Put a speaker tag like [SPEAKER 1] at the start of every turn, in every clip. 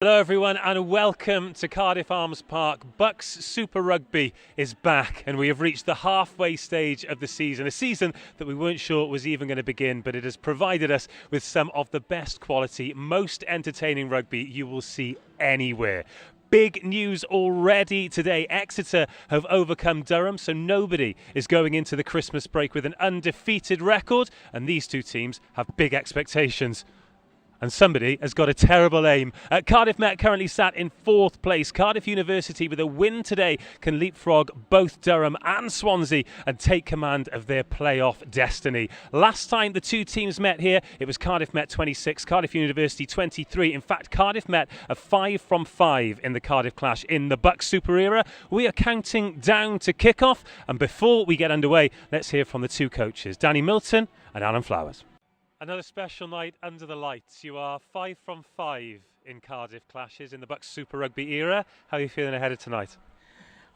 [SPEAKER 1] Hello everyone and welcome to Cardiff Arms Park. BUCS Super Rugby is back and we have reached the halfway stage of the season. A season that we weren't sure was even going to begin, but it has provided us with some of the best quality, most entertaining rugby you will see anywhere. Big news already today. Exeter have overcome Durham, so nobody is going into the Christmas break with an undefeated record, and these two teams have big expectations. And somebody has got a terrible aim. Cardiff Met currently sat in 4th place. Cardiff University, with a win today, can leapfrog both Durham and Swansea and take command of their playoff destiny. Last time the two teams met here, it was Cardiff Met 26, Cardiff University 23. In fact, Cardiff Met are 5 from 5 in the Cardiff clash in the BUCS Super era. We are counting down to kickoff. And before we get underway, let's hear from the two coaches, Danny Milton and Alan Flowers. Another special night under the lights. You are 5 from 5 in Cardiff clashes in the BUCS Super Rugby era. How are you feeling ahead of tonight?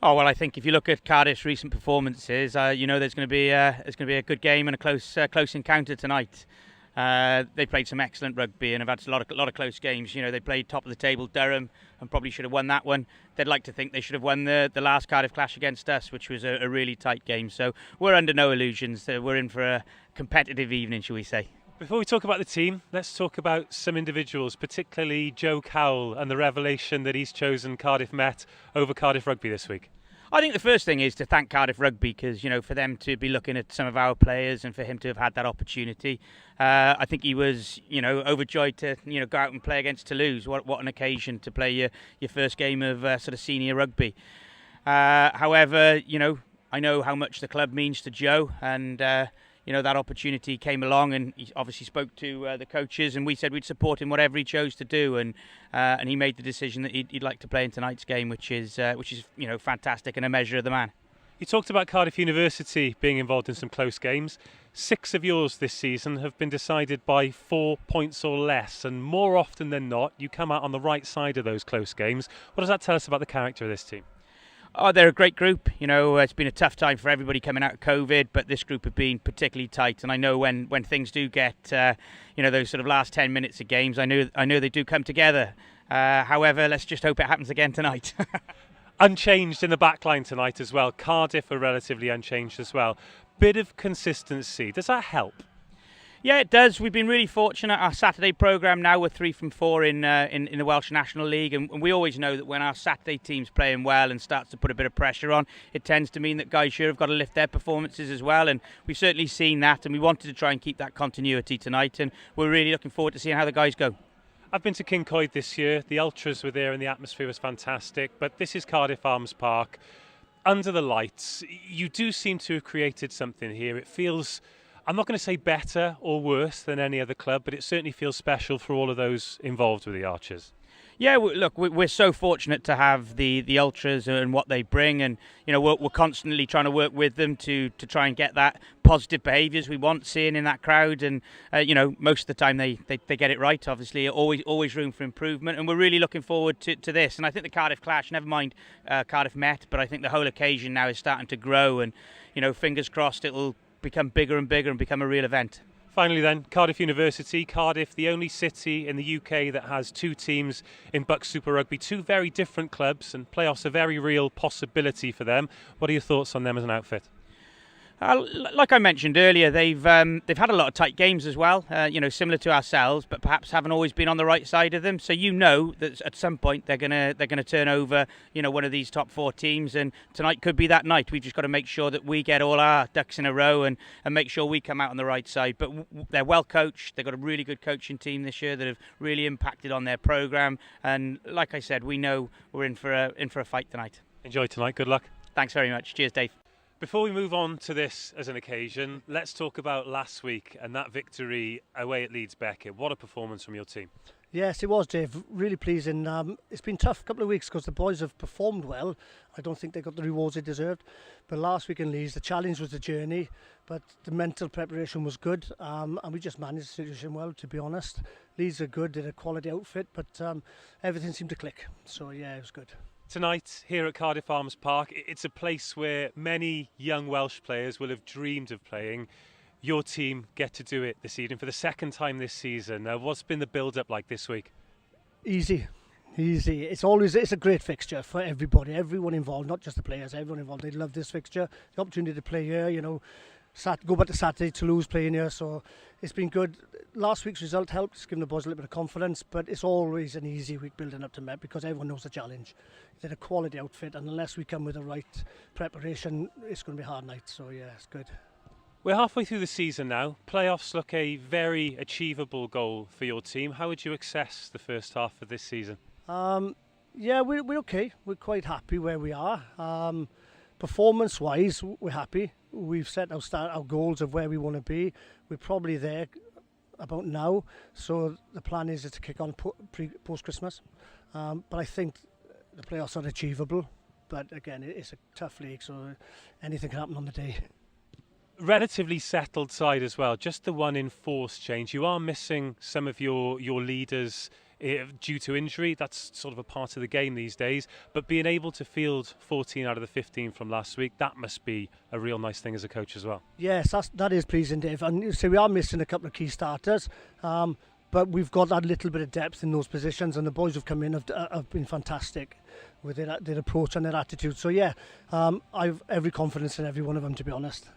[SPEAKER 2] Oh well, I think if you look at Cardiff's recent performances, you know there's going to be a good game and a close encounter tonight. They played some excellent rugby and have had a lot of close games. You know, they played top of the table Durham and probably should have won that one. They'd like to think they should have won the last Cardiff clash against us, which was a really tight game. So we're under no illusions. We're in for a competitive evening, shall we say.
[SPEAKER 1] Before we talk about the team, let's talk about some individuals, particularly Joe Cowell and the revelation that he's chosen Cardiff Met over Cardiff Rugby this week.
[SPEAKER 2] I think the first thing is to thank Cardiff Rugby because, you know, for them to be looking at some of our players and for him to have had that opportunity. I think he was, you know, overjoyed to, you know, go out and play against Toulouse. What an occasion to play your first game of sort of senior rugby. However, you know, I know how much the club means to Joe and you know, that opportunity came along and he obviously spoke to the coaches and we said we'd support him whatever he chose to do and he made the decision that he'd like to play in tonight's game, which is you know, fantastic and a measure of the man.
[SPEAKER 1] You talked about Cardiff University being involved in some close games. 6 of yours this season have been decided by 4 points or less, and more often than not you come out on the right side of those close games. What does that tell us about the character of this team?
[SPEAKER 2] Oh, they're a great group. It's been a tough time for everybody coming out of COVID, but this group have been particularly tight. And I know when things do get, those sort of last 10 minutes of games, I know they do come together. However, let's just hope it happens again tonight.
[SPEAKER 1] Unchanged in the back line tonight as well. Cardiff are relatively unchanged as well. Bit of consistency. Does that help?
[SPEAKER 2] Yeah, it does. We've been really fortunate. Our Saturday programme now, we're 3 from 4 in the Welsh National League, and we always know that when our Saturday team's playing well and starts to put a bit of pressure on, it tends to mean that guys here have got to lift their performances as well, and we've certainly seen that, and we wanted to try and keep that continuity tonight, and we're really looking forward to seeing how the guys go.
[SPEAKER 1] I've been to Kincoed this year. The ultras were there and the atmosphere was fantastic, but this is Cardiff Arms Park. Under the lights, you do seem to have created something here. It feels, I'm not going to say better or worse than any other club, but it certainly feels special for all of those involved with the Archers.
[SPEAKER 2] Yeah, look, we're so fortunate to have the ultras and what they bring, and we're constantly trying to work with them to try and get that positive behaviours we want seeing in that crowd, and most of the time they get it right. Obviously, always room for improvement, and we're really looking forward to this. And I think the Cardiff clash, never mind Cardiff Met, but I think the whole occasion now is starting to grow, and fingers crossed it'll become bigger and bigger and become a real event.
[SPEAKER 1] Finally then, Cardiff University. Cardiff, the only city in the UK that has 2 teams in BUCS Super Rugby, 2 very different clubs, and playoffs a very real possibility for them. What are your thoughts on them as an outfit?
[SPEAKER 2] Like I mentioned earlier, they've had a lot of tight games as well, similar to ourselves, but perhaps haven't always been on the right side of them. So that at some point they're gonna turn over, one of these top 4 teams, and tonight could be that night. We've just got to make sure that we get all our ducks in a row and make sure we come out on the right side. But they're well coached. They've got a really good coaching team this year that have really impacted on their programme. And like I said, we know we're in for a fight tonight.
[SPEAKER 1] Enjoy tonight. Good luck.
[SPEAKER 2] Thanks very much. Cheers, Dave.
[SPEAKER 1] Before we move on to this as an occasion, let's talk about last week and that victory away at Leeds Beckett. What a performance from your team.
[SPEAKER 3] Yes, it was, Dave. Really pleasing. It's been a tough couple of weeks because the boys have performed well. I don't think they got the rewards they deserved. But last week in Leeds, the challenge was the journey, but the mental preparation was good, and we just managed the situation well, to be honest. Leeds are good, they're a quality outfit, but everything seemed to click. So, yeah, it was good.
[SPEAKER 1] Tonight, here at Cardiff Arms Park, it's a place where many young Welsh players will have dreamed of playing. Your team get to do it this evening for the second time this season. What's been the build-up like this week? Easy.
[SPEAKER 3] It's a great fixture for everybody, everyone involved, not just the players, everyone involved. They love this fixture. The opportunity to play here, go back to Saturday, Toulouse playing here, so it's been good. Last week's result helped, it's given the boys a little bit of confidence, but it's always an easy week building up to Met because everyone knows the challenge. They're a quality outfit, and unless we come with the right preparation, it's going to be a hard night, so yeah, it's good.
[SPEAKER 1] We're halfway through the season now. Playoffs look a very achievable goal for your team. How would you assess the first half of this season?
[SPEAKER 3] Yeah, we're okay. We're quite happy where we are. Performance-wise, we're happy. We've set our goals of where we want to be. We're probably there about now. So the plan is to kick on post-Christmas. But I think the playoffs are achievable. But again, it's a tough league, so anything can happen on the day.
[SPEAKER 1] Relatively settled side as well. Just the one enforced change. You are missing some of your leaders due to injury. That's sort of a part of the game these days, but being able to field 14 out of the 15 from last week, that must be a real nice thing as a coach as well.
[SPEAKER 3] Yes, that is pleasing, Dave, and you see we are missing a couple of key starters, but we've got that little bit of depth in those positions, and the boys who've come in have been fantastic with their approach and their attitude. So yeah, I've every confidence in every one of them, to be honest.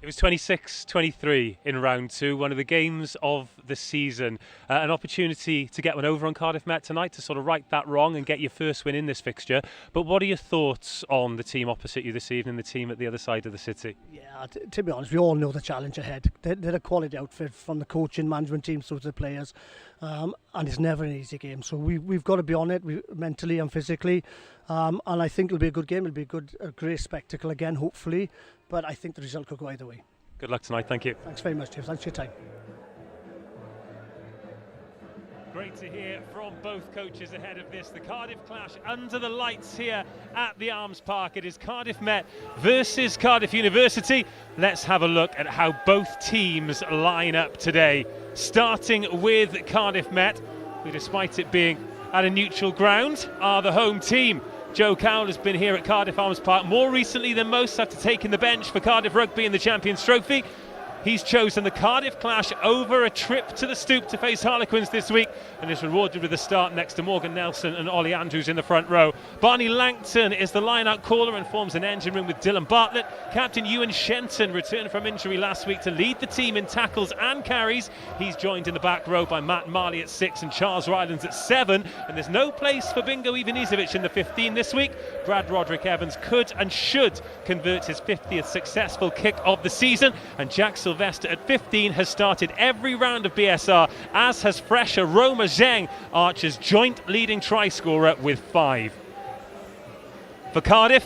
[SPEAKER 1] It was 26-23 in round 2, one of the games of the season. An opportunity to get one over on Cardiff Met tonight to sort of right that wrong and get your first win in this fixture. But what are your thoughts on the team opposite you this evening, the team at the other side of the city?
[SPEAKER 3] Yeah, to be honest, we all know the challenge ahead. They're a quality outfit from the coaching, management team through to the players. And it's never an easy game. So we've got to be on it mentally and physically. And I think it'll be a good game. It'll be a great spectacle again, hopefully. But I think the result could go either way.
[SPEAKER 1] Good luck tonight. Thank you.
[SPEAKER 3] Thanks very much, Dave. Thanks for your time.
[SPEAKER 1] Great to hear from both coaches ahead of this. The Cardiff clash under the lights here at the Arms Park. It is Cardiff Met versus Cardiff University. Let's have a look at how both teams line up today. Starting with Cardiff Met, who, despite it being at a neutral ground, are the home team. Joe Cowell has been here at Cardiff Arms Park more recently than most after taking the bench for Cardiff Rugby in the Champions Trophy. He's chosen the Cardiff clash over a trip to the Stoop to face Harlequins this week and is rewarded with a start next to Morgan Nelson and Ollie Andrews in the front row. Barney Langton is the line-out caller and forms an engine room with Dylan Bartlett. Captain Ewan Shenton returned from injury last week to lead the team in tackles and carries. He's joined in the back row by Matt Marley at 6 and Charles Rylands at 7. And there's no place for Bingo Ivanisevic in the 15 this week. Brad Roderick Evans could and should convert his 50th successful kick of the season. And Jack Sylvester at 15 has started every round of BSR, as has fresher Roma Zheng, Archer's joint leading try scorer with 5. For Cardiff,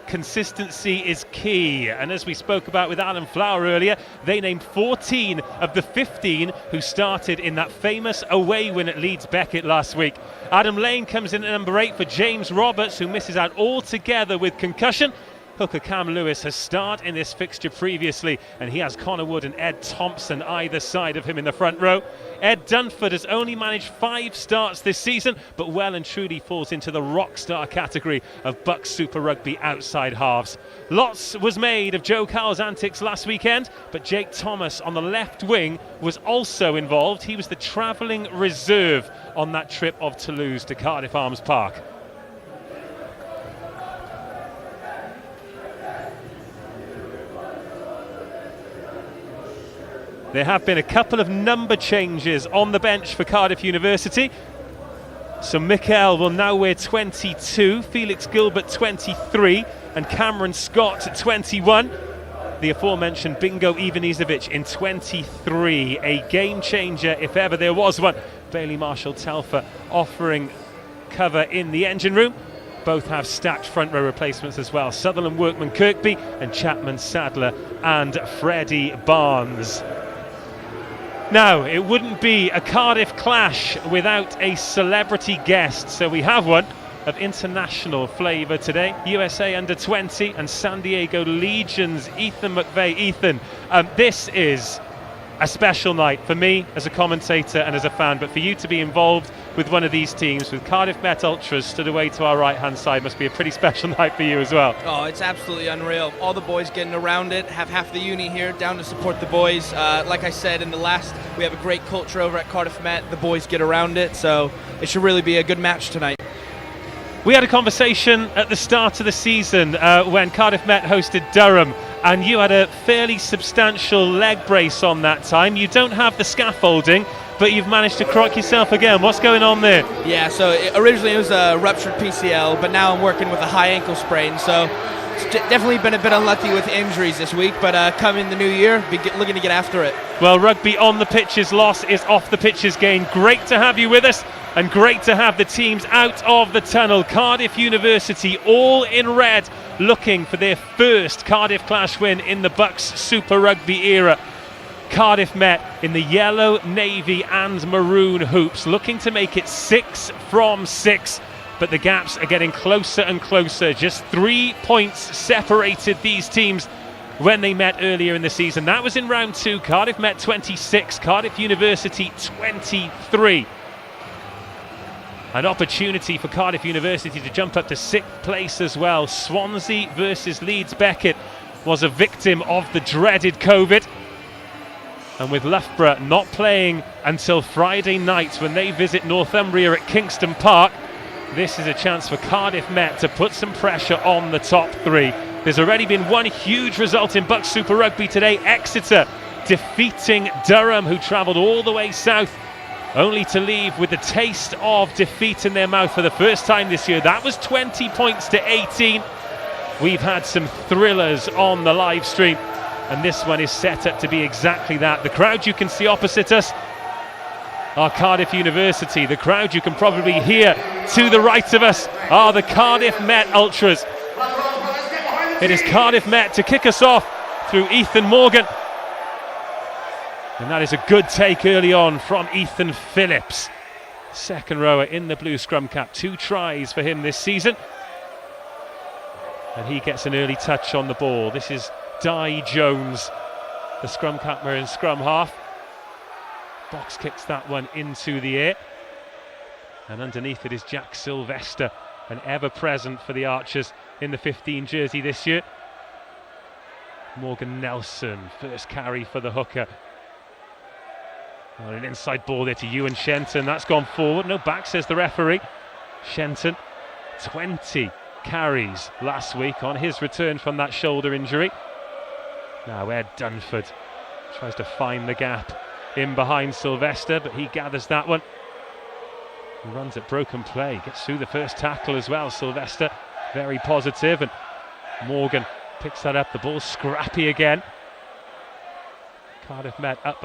[SPEAKER 1] consistency is key, and as we spoke about with Alan Flower earlier, they named 14 of the 15 who started in that famous away win at Leeds Beckett last week. Adam Lane comes in at number 8 for James Roberts, who misses out altogether with concussion. Hooker Cam Lewis has starred in this fixture previously, and he has Connor Wood and Ed Thompson either side of him in the front row. Ed Dunford has only managed 5 starts this season, but well and truly falls into the rock star category of BUCS Super Rugby outside halves. Lots was made of Joe Cowell's antics last weekend, but Jake Thomas on the left wing was also involved. He was the travelling reserve on that trip of Toulouse to Cardiff Arms Park. There have been a couple of number changes on the bench for Cardiff University. So Mikael will now wear 22, Felix Gilbert 23 and Cameron Scott 21. The aforementioned Bingo Ivanisevic in 23, a game changer if ever there was one. Bailey Marshall Telfer offering cover in the engine room. Both have stacked front row replacements as well. Sutherland Workman Kirkby and Chapman Sadler and Freddie Barnes. Now, it wouldn't be a Cardiff clash without a celebrity guest, so we have one of international flavour today. USA Under-20 and San Diego Legion's Ethan McVeigh. Ethan, this is a special night for me as a commentator and as a fan, but for you to be involved with one of these teams, with Cardiff Met Ultras stood away to our right-hand side, must be a pretty special night for you as well.
[SPEAKER 4] Oh, it's absolutely unreal. All the boys getting around it, have half the uni here down to support the boys. Like I said in the last, we have a great culture over at Cardiff Met. The boys get around it, so it should really be a good match tonight.
[SPEAKER 1] We had a conversation at the start of the season when Cardiff Met hosted Durham, and you had a fairly substantial leg brace on that time. You don't have the scaffolding, but you've managed to crock yourself again. What's going on there?
[SPEAKER 4] Yeah, so originally it was a ruptured PCL, but now I'm working with a high ankle sprain, so it's definitely been a bit unlucky with injuries this week, but coming the new year, looking to get after it.
[SPEAKER 1] Well, rugby on the pitch's loss is off the pitch's gain. Great to have you with us, and great to have the teams out of the tunnel. Cardiff University all in red, looking for their first Cardiff Clash win in the BUCS Super Rugby era. Cardiff Met in the yellow, navy and maroon hoops, looking to make it 6 from 6, but the gaps are getting closer and closer. Just 3 points separated these teams when they met earlier in the season. That was in round 2. Cardiff Met 26, Cardiff University 23. An opportunity for Cardiff University to jump up to 6th place as well. Swansea versus Leeds Beckett was a victim of the dreaded COVID. And with Loughborough not playing until Friday night when they visit Northumbria at Kingston Park, this is a chance for Cardiff Met to put some pressure on the top 3. There's already been one huge result in BUCS Super Rugby today. Exeter defeating Durham, who travelled all the way south, only to leave with the taste of defeat in their mouth for the first time this year. That was 20 points to 18. We've had some thrillers on the live stream, and this one is set up to be exactly that. The crowd you can see opposite us are Cardiff University. The crowd you can probably hear to the right of us are the Cardiff Met Ultras. It is Cardiff Met to kick us off through Ethan Morgan. And that is a good take early on from Ethan Phillips. Second rower in the blue scrum cap. 2 tries for him this season. And he gets an early touch on the ball. This is Di Jones, the scrum capper in scrum half. Box kicks that one into the air. And underneath it is Jack Sylvester and ever present for the Archers in the 15 jersey this year. Morgan Nelson, first carry for the hooker. An inside ball there to Ewan Shenton. That's gone forward. No back, says the referee. Shenton, 20 carries last week on his return from that shoulder injury. Now Ed Dunford tries to find the gap in behind Sylvester, but he gathers that one. He runs at broken play, gets through the first tackle as well. Sylvester very positive, and Morgan picks that up. The ball's scrappy again. Cardiff Met up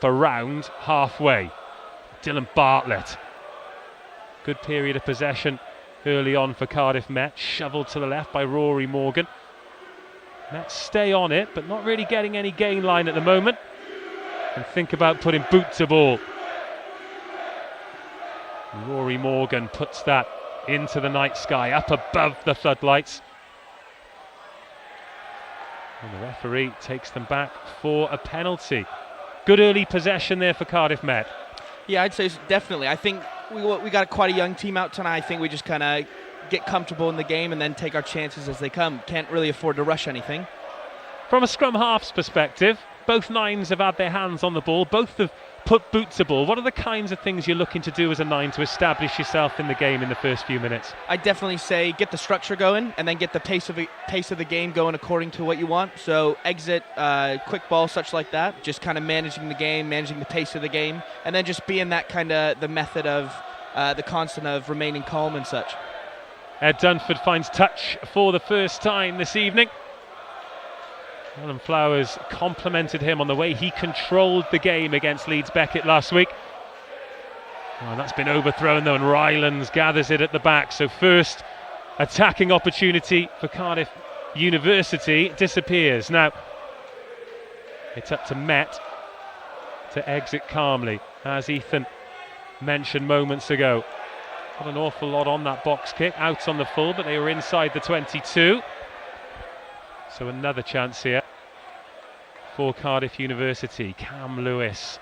[SPEAKER 1] around halfway. Dylan Bartlett. Good period of possession early on for Cardiff Met. Shoveled to the left by Rory Morgan. Met stay on it, but not really getting any gain line at the moment. And think about putting boot to ball. Rory Morgan puts that into the night sky, up above the floodlights. And the referee takes them back for a penalty. Good early possession there for Cardiff Met.
[SPEAKER 4] Yeah, I'd say definitely. I think we got quite a young team out tonight. I think we just kind of get comfortable in the game and then take our chances as they come. Can't really afford to rush anything.
[SPEAKER 1] From a scrum half's perspective, both nines have had their hands on the ball. Both have put boot to ball. What are the kinds of things you're looking to do as a nine to establish yourself in the game in the first few minutes?
[SPEAKER 4] I'd definitely say get the structure going and then get the pace of the game going according to what you want. So exit, quick ball, such like that. Just kind of managing the game, managing the pace of the game, and then just being that kind of the method of the constant of remaining calm and such.
[SPEAKER 1] Ed Dunford finds touch for the first time this evening. Alan Flowers complimented him on the way he controlled the game against Leeds Beckett last week. Oh, that's been overthrown though, and Rylands gathers it at the back. So first attacking opportunity for Cardiff University disappears. Now it's up to Met to exit calmly, as Ethan mentioned moments ago. Not an awful lot on that box kick, out on the full, but they were inside the 22. So another chance here for Cardiff University. Cam Lewis,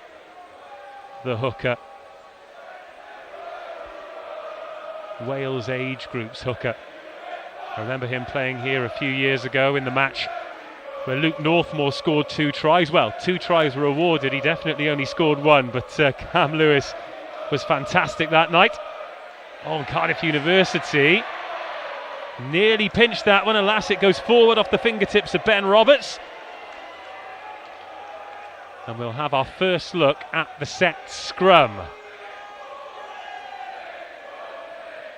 [SPEAKER 1] the hooker. Wales age group's hooker. I remember him playing here a few years ago in the match where Luke Northmore scored 2 tries. Well, 2 tries were awarded. He definitely only scored 1, but Cam Lewis was fantastic that night. Oh, and Cardiff University nearly pinched that one. Alas, it goes forward off the fingertips of Ben Roberts. And we'll have our first look at the set scrum.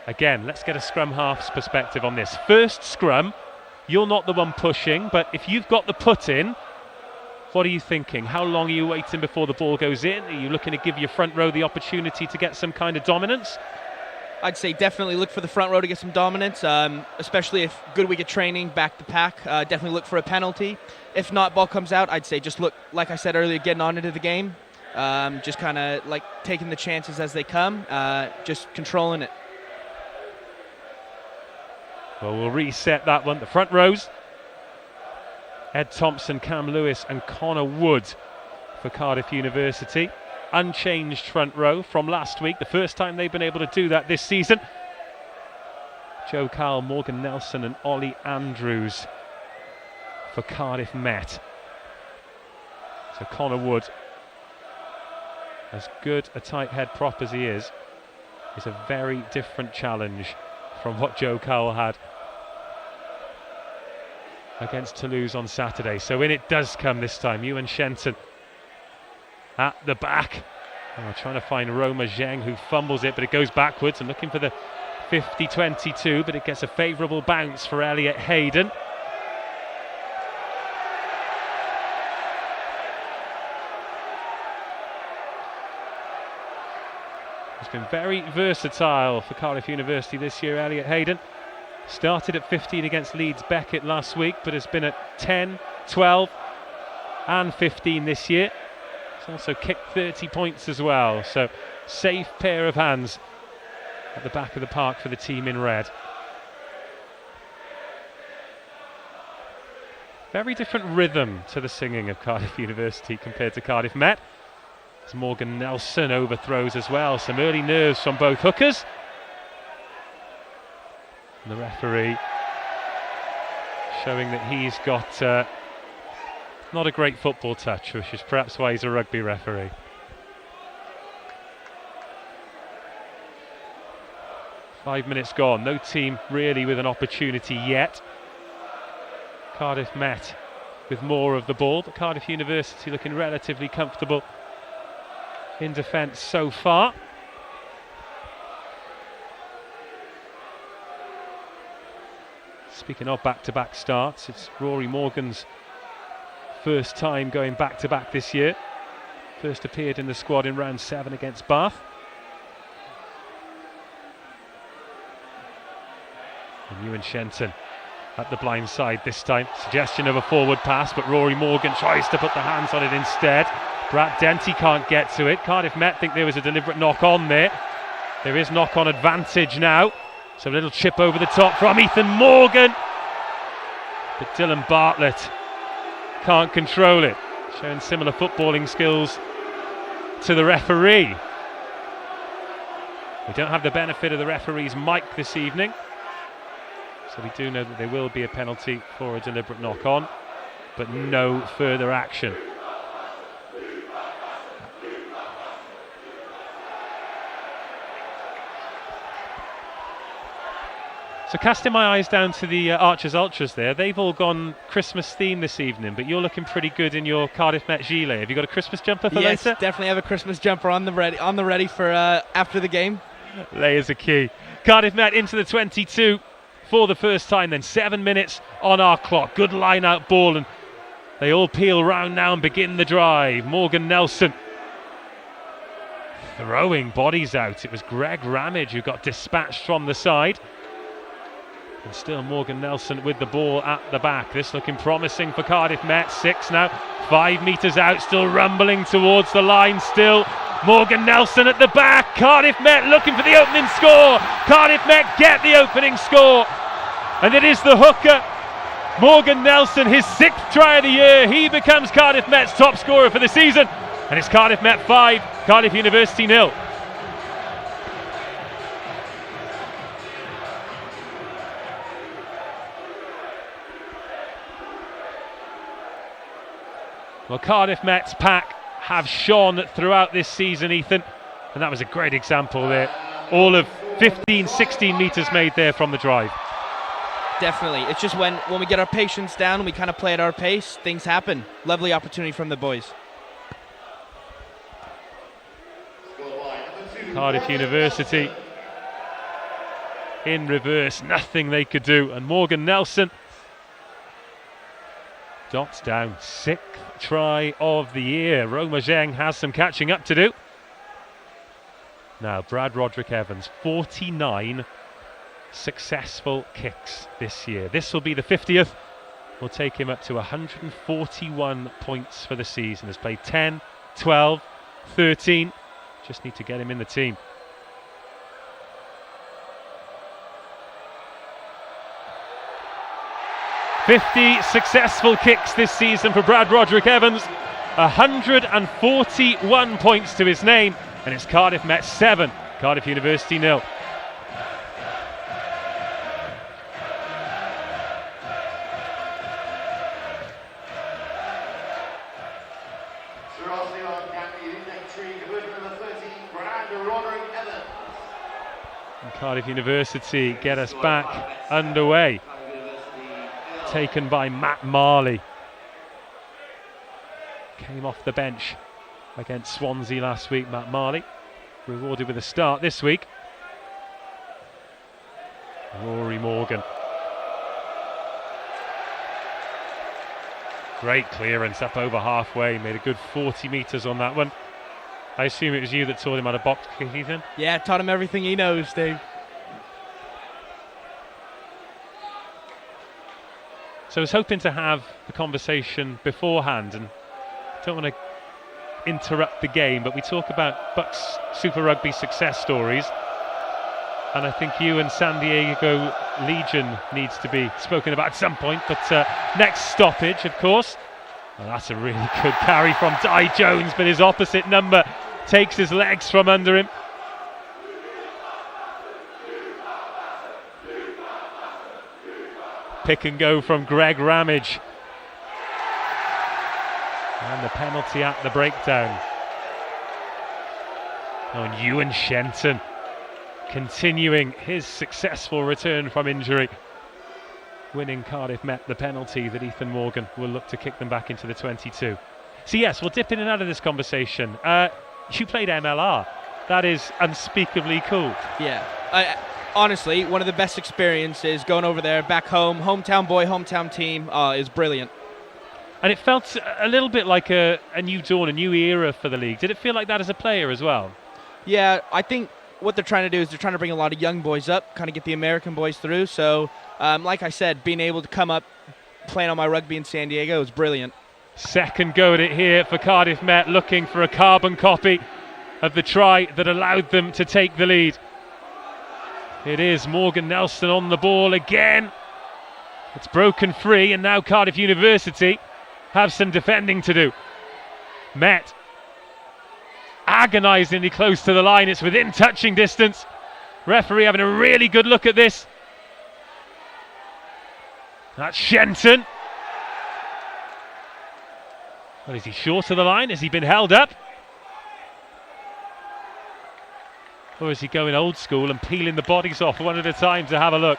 [SPEAKER 1] Again, let's get a scrum half's perspective on this. First scrum, you're not the one pushing, but if you've got the put in, what are you thinking? How long are you waiting before the ball goes in? Are you looking to give your front row the opportunity to get some kind of dominance?
[SPEAKER 4] I'd say definitely look for the front row to get some dominance, especially if good week of training, back to pack. Definitely look for a penalty. If not, ball comes out, I'd say just look, like I said earlier, getting on into the game. Just kind of like taking the chances as they come, just controlling it.
[SPEAKER 1] Well, we'll reset that one. The front rows: Ed Thompson, Cam Lewis and Connor Wood for Cardiff University. Unchanged front row from last week, the first time they've been able to do that this season. Joe Cowell, Morgan Nelson and Ollie Andrews for Cardiff Met. So Connor Wood, as good a tight head prop as he is a very different challenge from what Joe Cowell had against Toulouse on Saturday. So in it does come this time. Ewan Shenton at the back. Oh, trying to find Roma Zheng, who fumbles it, but it goes backwards and looking for the 50-22, but it gets a favourable bounce for Elliot Hayden. He's been very versatile for Cardiff University this year, Elliot Hayden. Started at 15 against Leeds Beckett last week, but has been at 10, 12 and 15 this year. He's also kicked 30 points as well, so safe pair of hands at the back of the park for the team in red. Very different rhythm to the singing of Cardiff University compared to Cardiff Met. As Morgan Nelson overthrows as well. Some early nerves from both hookers. And the referee showing that he's got not a great football touch, which is perhaps why he's a rugby referee. Five minutes gone, no team really with an opportunity yet. Cardiff Met with more of the ball, but Cardiff University looking relatively comfortable in defence so far. Speaking of back-to-back starts, it's Rory Morgan's first time going back-to-back this year. First appeared in the squad in round 7 against Bath. And Ewan Shenton at the blind side this time. Suggestion of a forward pass, but Rory Morgan tries to put the hands on it instead. Brad Denty can't get to it. Cardiff Met think there was a deliberate knock-on there. There is knock-on advantage now. So a little chip over the top from Ethan Morgan. But Dylan Bartlett can't control it. Showing similar footballing skills to the referee. We don't have the benefit of the referee's mic this evening. So we do know that there will be a penalty for a deliberate knock-on, but no further action. So casting my eyes down to the Archers Ultras there, they've all gone Christmas theme this evening, but you're looking pretty good in your Cardiff Met gilet. Have you got a Christmas jumper for
[SPEAKER 4] yes,
[SPEAKER 1] later?
[SPEAKER 4] Definitely have a Christmas jumper on the ready for after the game.
[SPEAKER 1] Layers are key. Cardiff Met into the 22 for the first time, then 7 minutes on our clock. Good line out ball, and they all peel round now and begin the drive. Morgan Nelson throwing bodies out. It was Greg Ramage who got dispatched from the side. And still Morgan Nelson with the ball at the back. This looking promising for Cardiff Met. 6 now, 5 metres out, still rumbling towards the line still. Morgan Nelson at the back. Cardiff Met looking for the opening score. Cardiff Met get the opening score. And it is the hooker, Morgan Nelson, his 6th try of the year. He becomes Cardiff Met's top scorer for the season. And it's Cardiff Met 5, Cardiff University 0. Well, Cardiff Met's pack have shone throughout this season, Ethan, and that was a great example there. All of 15, 16 metres made there from the drive.
[SPEAKER 4] Definitely. It's just when we get our patience down and we kind of play at our pace, things happen. Lovely opportunity from the boys.
[SPEAKER 1] Cardiff University in reverse, nothing they could do, and Morgan Nelson dots down, 6th try of the year. Roma Zheng has some catching up to do. Now Brad Roderick Evans, 49 successful kicks this year. This will be the 50th. Will take him up to 141 points for the season. Has played 10, 12, 13. Just need to get him in the team. "50 successful kicks this season for Brad Roderick Evans, 141 points to his name, and it's Cardiff Met 7, Cardiff University 0. And Cardiff University get us back underway. Taken by Matt Marley. Came off the bench against Swansea last week, Matt Marley. Rewarded with a start this week. Rory Morgan. Great clearance up over halfway. Made a good 40 metres on that one. I assume it was you that taught him how to box kick, Ethan?
[SPEAKER 4] Yeah, taught him everything he knows, Dave.
[SPEAKER 1] So I was hoping to have the conversation beforehand, and don't want to interrupt the game, but we talk about BUCS Super Rugby success stories, and I think you and San Diego Legion needs to be spoken about at some point, but next stoppage, of course. Well, that's a really good carry from Di Jones, but his opposite number takes his legs from under him. pick and go from Greg Ramage. And the penalty at the breakdown. Oh, and Ewan Shenton continuing his successful return from injury, winning Cardiff Met the penalty that Ethan Morgan will look to kick them back into the 22. So yes, we'll dip in and out of this conversation. You played MLR. That is unspeakably cool.
[SPEAKER 4] Yeah, honestly, one of the best experiences going over there, back home, hometown boy, hometown team, is brilliant.
[SPEAKER 1] And it felt a little bit like a new dawn, a new era for the league. Did it feel like that as a player as well?
[SPEAKER 4] Yeah, I think what they're trying to do is they're trying to bring a lot of young boys up, kind of get the American boys through. So, like I said, being able to come up playing on my rugby in San Diego is brilliant.
[SPEAKER 1] Second go at it here for Cardiff Met, looking for a carbon copy of the try that allowed them to take the lead. It is Morgan Nelson on the ball again. It's broken free, and now Cardiff University have some defending to do. Met agonisingly close to the line. It's within touching distance. Referee having a really good look at this. That's Shenton. Well, is he short of the line? Has he been held up? Or is he going old school and peeling the bodies off one at a time to have a look?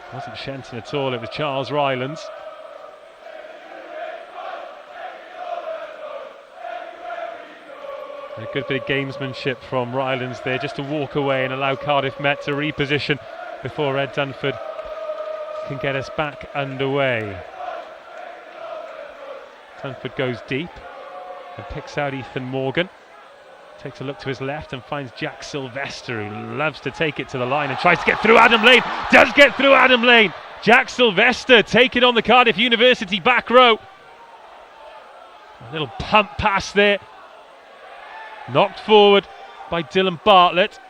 [SPEAKER 1] It wasn't Shenton at all, it was Charles Rylands. A good bit of gamesmanship from Rylands there, just to walk away and allow Cardiff Met to reposition before Ed Dunford can get us back underway. Dunford goes deep and picks out Ethan Morgan. Takes a look to his left and finds Jack Sylvester, who loves to take it to the line and tries to get through Adam Lane. Does get through Adam Lane. Jack Sylvester taking on the Cardiff University back row. A little pump pass there. Knocked forward by Dylan Bartlett.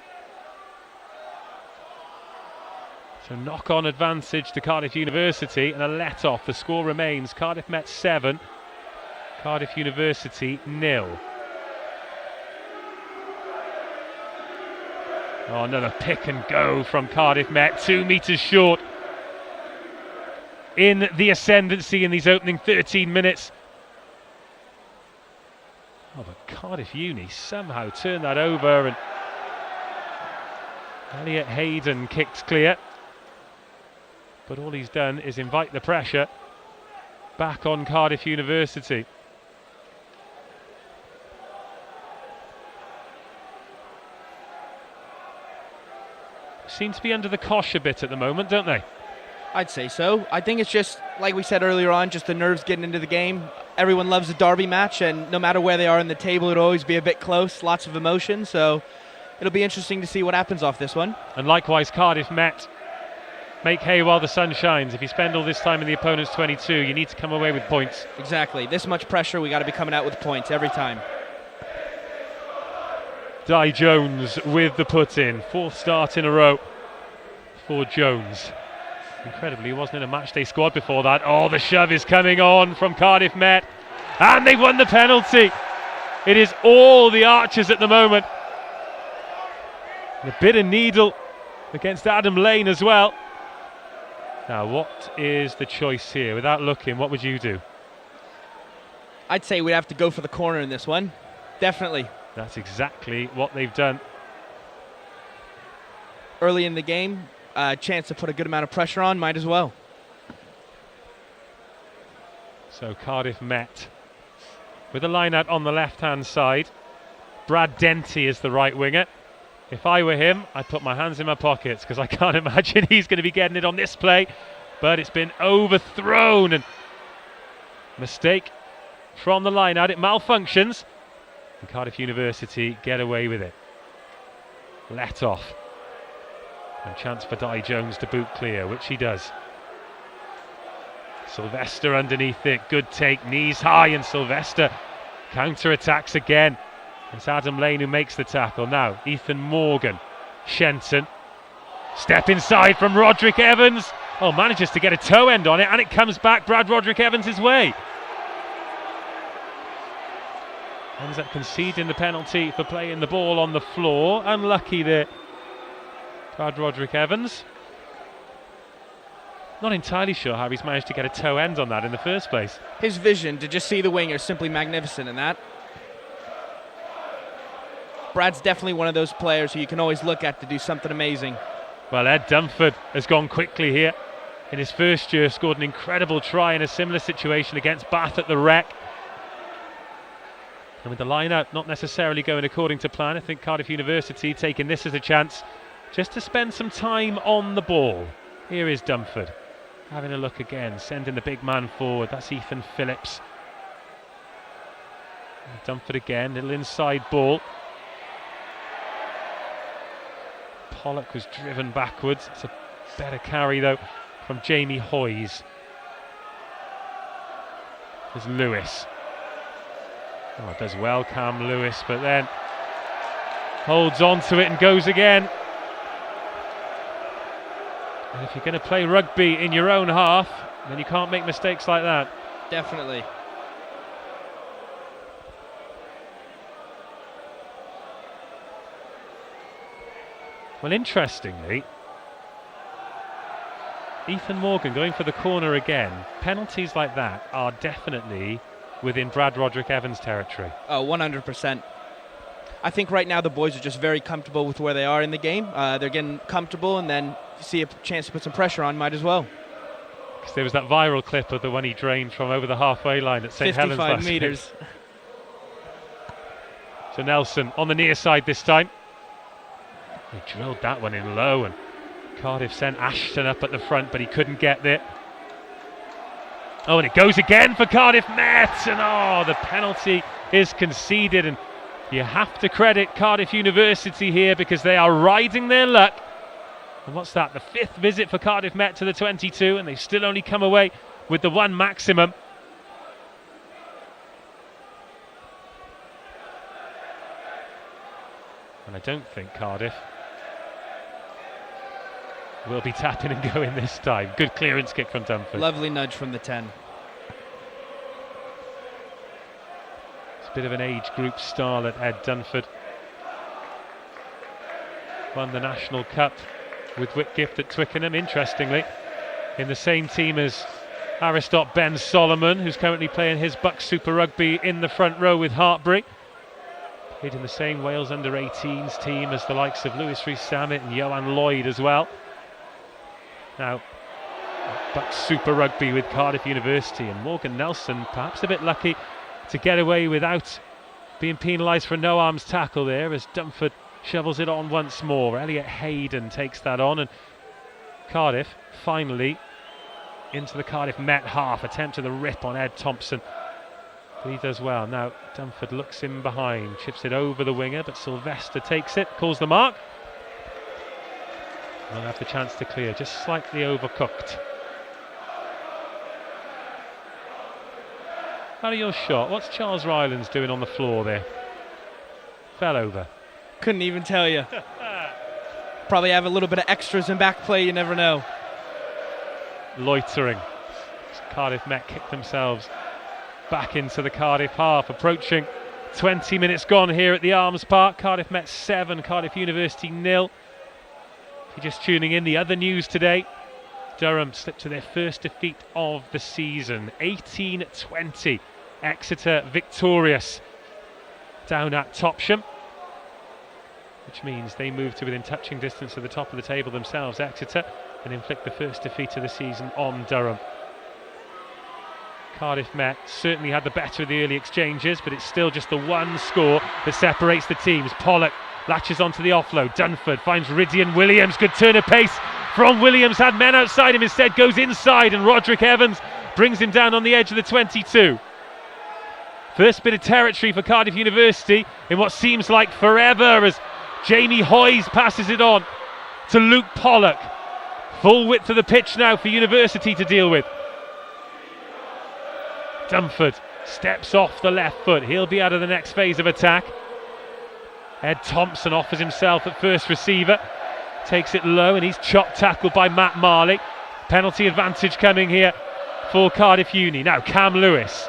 [SPEAKER 1] So knock-on advantage to Cardiff University and a let-off. The score remains Cardiff Met 7, Cardiff University 0. Oh, another pick and go from Cardiff Met, 2 metres short in the ascendancy in these opening 13 minutes. Oh, but Cardiff Uni somehow turned that over, and Elliot Hayden kicks clear. But all he's done is invite the pressure back on Cardiff University. Seem to be under the cosh a bit at the moment, don't they?
[SPEAKER 4] I'd say so. I think it's just, like we said earlier on, just the nerves getting into the game. Everyone loves a derby match, and no matter where they are in the table, it'll always be a bit close, lots of emotion. So it'll be interesting to see what happens off this one.
[SPEAKER 1] And likewise, Cardiff Met make hay while the sun shines. If you spend all this time in the opponent's 22, you need to come away with points.
[SPEAKER 4] Exactly. This much pressure, we got to be coming out with points every time.
[SPEAKER 1] Di Jones with the put-in. 4th start in a row for Jones. Incredibly, he wasn't in a matchday squad before that. Oh, the shove is coming on from Cardiff Met. And they've won the penalty. It is all the Archers at the moment. And a bit of needle against Adam Lane as well. Now, what is the choice here? Without looking, what would you do?
[SPEAKER 4] I'd say we'd have to go for the corner in this one. Definitely.
[SPEAKER 1] That's exactly what they've done.
[SPEAKER 4] Early in the game, chance to put a good amount of pressure on, might as well.
[SPEAKER 1] So Cardiff Met with a line out on the left-hand side. Brad Denty is the right winger. If I were him, I'd put my hands in my pockets, because I can't imagine he's going to be getting it on this play. But it's been overthrown, and mistake from the line out. It malfunctions, and Cardiff University get away with it. Let off. And chance for Di Jones to boot clear, which he does. Sylvester underneath it. Good take, knees high, and Sylvester counter-attacks again. It's Adam Lane who makes the tackle. Now, Ethan Morgan. Shenton. Step inside from Roderick Evans. Oh, manages to get a toe end on it, and it comes back Brad Roderick Evans' way. Ends up conceding the penalty for playing the ball on the floor. Unlucky there Roderick Evans. Not entirely sure how he's managed to get a toe end on that in the first place.
[SPEAKER 4] His vision to just see the winger is simply magnificent in that. Brad's definitely one of those players who you can always look at to do something amazing.
[SPEAKER 1] Well, Ed Dunford has gone quickly here. In his first year, scored an incredible try in a similar situation against Bath at the Rec. And with the line-out not necessarily going according to plan, I think Cardiff University taking this as a chance just to spend some time on the ball. Here is Dunford, having a look again, sending the big man forward. That's Ethan Phillips. And Dunford again, little inside ball. Pollock was driven backwards. It's a better carry though from Jamie Hoyes. There's Lewis. Oh, does well, Cam Lewis, but then holds on to it and goes again. And if you're going to play rugby in your own half, then you can't make mistakes like that.
[SPEAKER 4] Definitely.
[SPEAKER 1] Well, interestingly, Ethan Morgan going for the corner again. Penalties like that are definitely within Brad Roderick Evans' territory.
[SPEAKER 4] Oh, 100%. I think right now the boys are just very comfortable with where they are in the game. They're getting comfortable, and then if you see a chance to put some pressure on, might as well.
[SPEAKER 1] Because there was that viral clip of the one he drained from over the halfway line at St Helens last
[SPEAKER 4] 55 metres.
[SPEAKER 1] So Nelson on the near side this time. He drilled that one in low, and Cardiff sent Ashton up at the front, but he couldn't get there. Oh, and it goes again for Cardiff Met, and the penalty is conceded, and you have to credit Cardiff University here because they are riding their luck. And what's that? The 5th visit for Cardiff Met to the 22, and they still only come away with the 1 maximum. And I don't think Cardiff will be tapping and going this time. Good clearance kick from Dunford.
[SPEAKER 4] Lovely nudge from the 10.
[SPEAKER 1] It's a bit of an age group style at Ed Dunford. Won the National Cup with Whitgift at Twickenham, interestingly. In the same team as Aristot Ben Solomon, who's currently playing his BUCS Super Rugby in the front row with Hartbury. Played in the same Wales under-18s team as the likes of Lewis Rees-Sammet and Johan Lloyd as well. Now, BUCS Super Rugby with Cardiff University, and Morgan Nelson perhaps a bit lucky to get away without being penalised for a no-arms tackle there as Dunford shovels it on once more. Elliot Hayden takes that on, and Cardiff finally into the Cardiff Met half. Attempt to the rip on Ed Thompson, but he does well. Now Dunford looks in behind, chips it over the winger, but Sylvester takes it, calls the mark. We'll have the chance to clear, just slightly overcooked. How are your shot? What's Charles Rylands doing on the floor there? Fell over.
[SPEAKER 4] Couldn't even tell you. Probably have a little bit of extras in back play, you never know.
[SPEAKER 1] Loitering. Cardiff Met kick themselves back into the Cardiff half, approaching 20 minutes gone here at the Arms Park. Cardiff Met 7, Cardiff University 0. If you're just tuning in, the other news today, Durham slipped to their first defeat of the season. 18-20, Exeter victorious down at Topsham, which means they move to within touching distance of the top of the table themselves, Exeter, and inflict the first defeat of the season on Durham. Cardiff Met certainly had the better of the early exchanges, but it's still just the one score that separates the teams. Pollock latches onto the offload. Dunford finds Rydian Williams. Good turn of pace from Williams. Had men outside him, instead goes inside, and Roderick Evans brings him down on the edge of the 22. First bit of territory for Cardiff University in what seems like forever as Jamie Hoyes passes it on to Luke Pollock. Full width of the pitch now for University to deal with. Dunford steps off the left foot. He'll be out of the next phase of attack. Ed Thompson offers himself at first receiver. Takes it low, and he's chopped tackled by Matt Marley. Penalty advantage coming here for Cardiff Uni. Now Cam Lewis.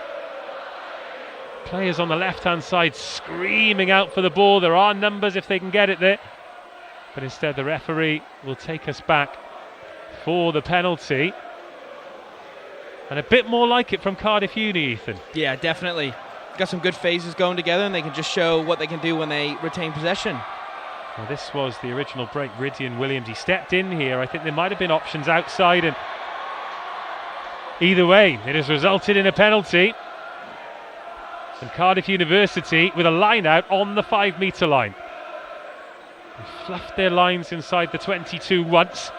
[SPEAKER 1] Players on the left-hand side screaming out for the ball. There are numbers if they can get it there. but instead the referee will take us back for the penalty. And a bit more like it from Cardiff Uni, Ethan.
[SPEAKER 4] Yeah, definitely. Got some good phases going together, and they can just show what they can do when they retain possession.
[SPEAKER 1] Well, this was the original break. Rydian Williams, he stepped in here. I think there might have been options outside, and either way, it has resulted in a penalty. And Cardiff University with a line out on the 5 metre line. They fluffed their lines inside the 22 once.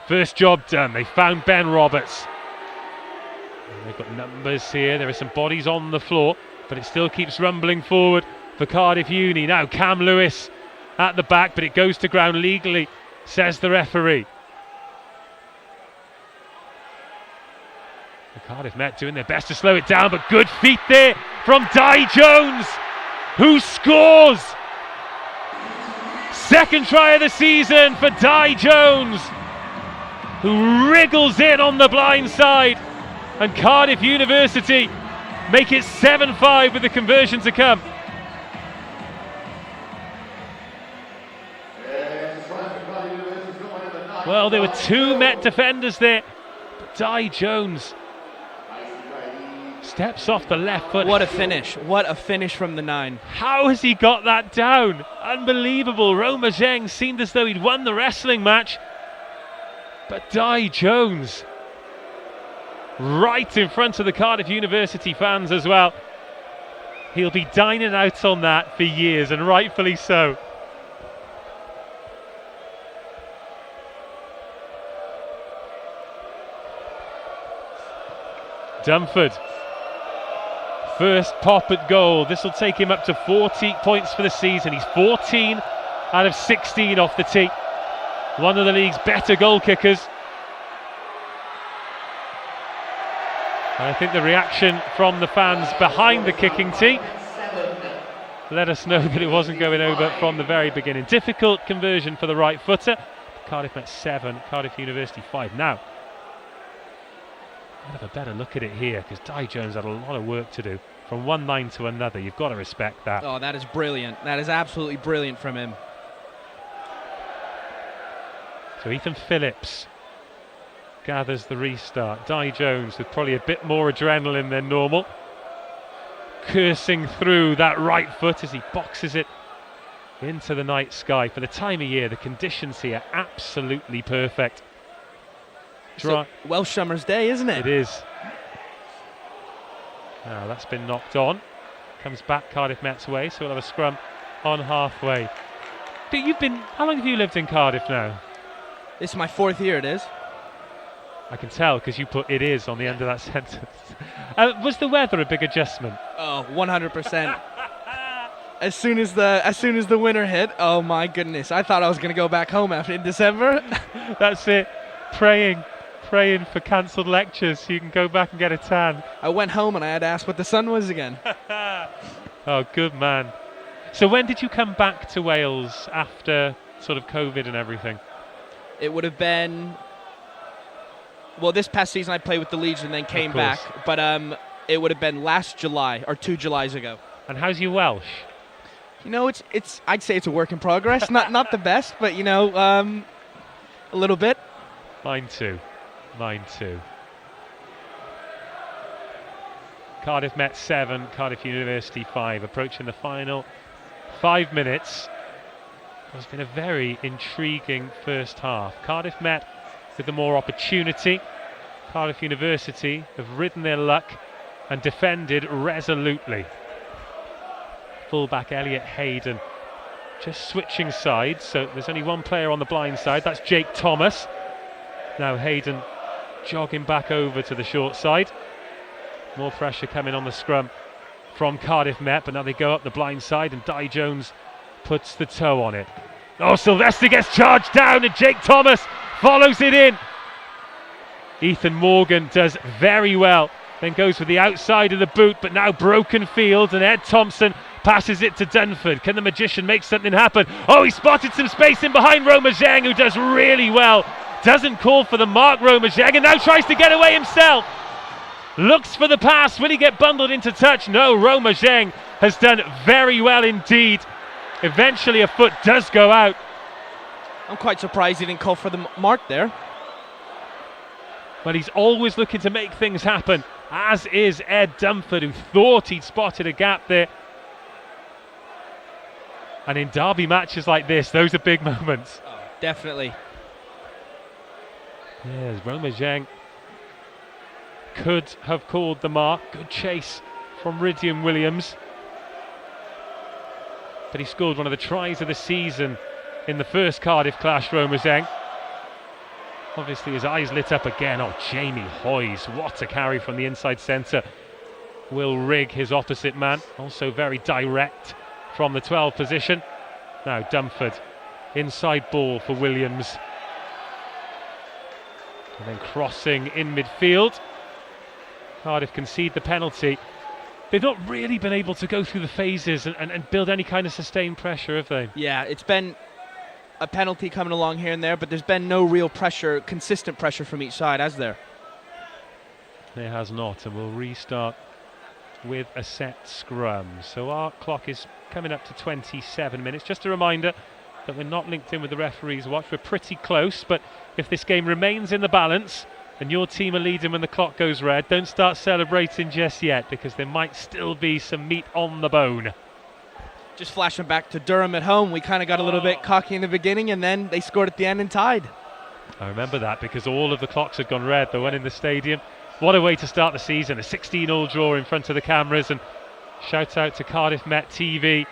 [SPEAKER 1] First job done. They found Ben Roberts. And they've got numbers here. There are some bodies on the floor, but it still keeps rumbling forward for Cardiff Uni. Now Cam Lewis at the back, but it goes to ground legally, says the referee. The Cardiff Met doing their best to slow it down, but good feet there from Di Jones, who scores! Second try of the season for Di Jones, who wriggles in on the blind side, and Cardiff University make it 7-5 with the conversion to come. Well, there were 2 Met defenders there, but Di Jones steps off the left foot.
[SPEAKER 4] What a finish. What a finish from the 9.
[SPEAKER 1] How has he got that down? Unbelievable. Roma Zheng seemed as though he'd won the wrestling match, but Di Jones right in front of the Cardiff University fans as well. He'll be dining out on that for years, and rightfully so. Dunford, first pop at goal. This will take him up to 40 points for the season. He's 14 out of 16 off the tee. One of the league's better goal kickers. And I think the reaction from the fans behind the kicking tee let us know that it wasn't going over from the very beginning. Difficult conversion for the right footer. Cardiff Met 7, Cardiff University 5. Now, I'll have a better look at it here, because Di Jones had a lot of work to do from one line to another. You've got to respect that.
[SPEAKER 4] Oh, that is brilliant. That is absolutely brilliant from him.
[SPEAKER 1] So Ethan Phillips gathers the restart. Di Jones with probably a bit more adrenaline than normal, cursing through that right foot as he boxes it into the night sky. For the time of year, the conditions here absolutely perfect.
[SPEAKER 4] So, Welsh summer's day, isn't it?
[SPEAKER 1] It is. Now that's been knocked on. Comes back Cardiff Met's way, so we'll have a scrum on halfway. But how long have you lived in Cardiff now?
[SPEAKER 4] This is my 4th year, it is.
[SPEAKER 1] I can tell because you put "it is" on the end of that sentence. Was the weather a big adjustment?
[SPEAKER 4] Oh, 100%. As soon as the winter hit, oh my goodness, I thought I was going to go back home in December.
[SPEAKER 1] That's it. Praying for cancelled lectures so you can go back and get a tan.
[SPEAKER 4] I went home and I had to ask what the sun was again.
[SPEAKER 1] Oh, good man. So when did you come back to Wales after sort of COVID and everything?
[SPEAKER 4] It would have been, well, this past season I played with the Legion and then came back, but it would have been last July or 2 Julys ago.
[SPEAKER 1] And how's your Welsh?
[SPEAKER 4] You know, it's I'd say it's a work in progress. not the best, but you know, a little bit.
[SPEAKER 1] Mine too. Cardiff Met 7, Cardiff University 5, approaching the final 5 minutes. It's been a very intriguing first half. Cardiff Met with the more opportunity. Cardiff University have ridden their luck and defended resolutely. Fullback Elliot Hayden just switching sides, so there's only one player on the blind side, that's Jake Thomas. Now Hayden jogging back over to the short side. More pressure coming on the scrum from Cardiff Met, but now they go up the blind side and Di Jones puts the toe on it. Oh, Sylvester gets charged down and Jake Thomas follows it in. Ethan Morgan does very well, then goes with the outside of the boot, but now broken field, and Ed Thompson passes it to Dunford. Can the magician make something happen? Oh, he spotted some space in behind Roma Zheng, who does really well. Doesn't call for the mark, Roma Zheng, and now tries to get away himself. Looks for the pass. Will he get bundled into touch? No, Roma Zheng has done very well indeed. Eventually a foot does go out.
[SPEAKER 4] I'm quite surprised he didn't call for the mark there.
[SPEAKER 1] But he's always looking to make things happen, as is Ed Dunford, who thought he'd spotted a gap there. And in derby matches like this, those are big moments.
[SPEAKER 4] Oh, definitely.
[SPEAKER 1] Yes, Roma Zheng could have called the mark. Good chase from Rydian Williams. But he scored one of the tries of the season in the first Cardiff clash, Roma Zheng. Obviously his eyes lit up again. Oh, Jamie Hoyes, what a carry from the inside centre. Will Rigg, his opposite man, also very direct from the 12 position. Now Dunford, inside ball for Williams. And then crossing in midfield. Cardiff concede the penalty. They've not really been able to go through the phases and build any kind of sustained pressure, have they?
[SPEAKER 4] Yeah, it's been a penalty coming along here and there, but there's been no real pressure, consistent pressure from each side, has there?
[SPEAKER 1] There has not, and we'll restart with a set scrum. So our clock is coming up to 27 minutes. Just a reminder that we're not linked in with the referee's watch. We're pretty close, but if this game remains in the balance and your team are leading when the clock goes red, don't start celebrating just yet, because there might still be some meat on the bone.
[SPEAKER 4] Just flashing back to Durham at home, we kind of got a little bit cocky in the beginning, and then they scored at the end and tied.
[SPEAKER 1] I remember that, because all of the clocks had gone red, the one in the stadium. What a way to start the season, a 16-all draw in front of the cameras, and shout out to Cardiff Met TV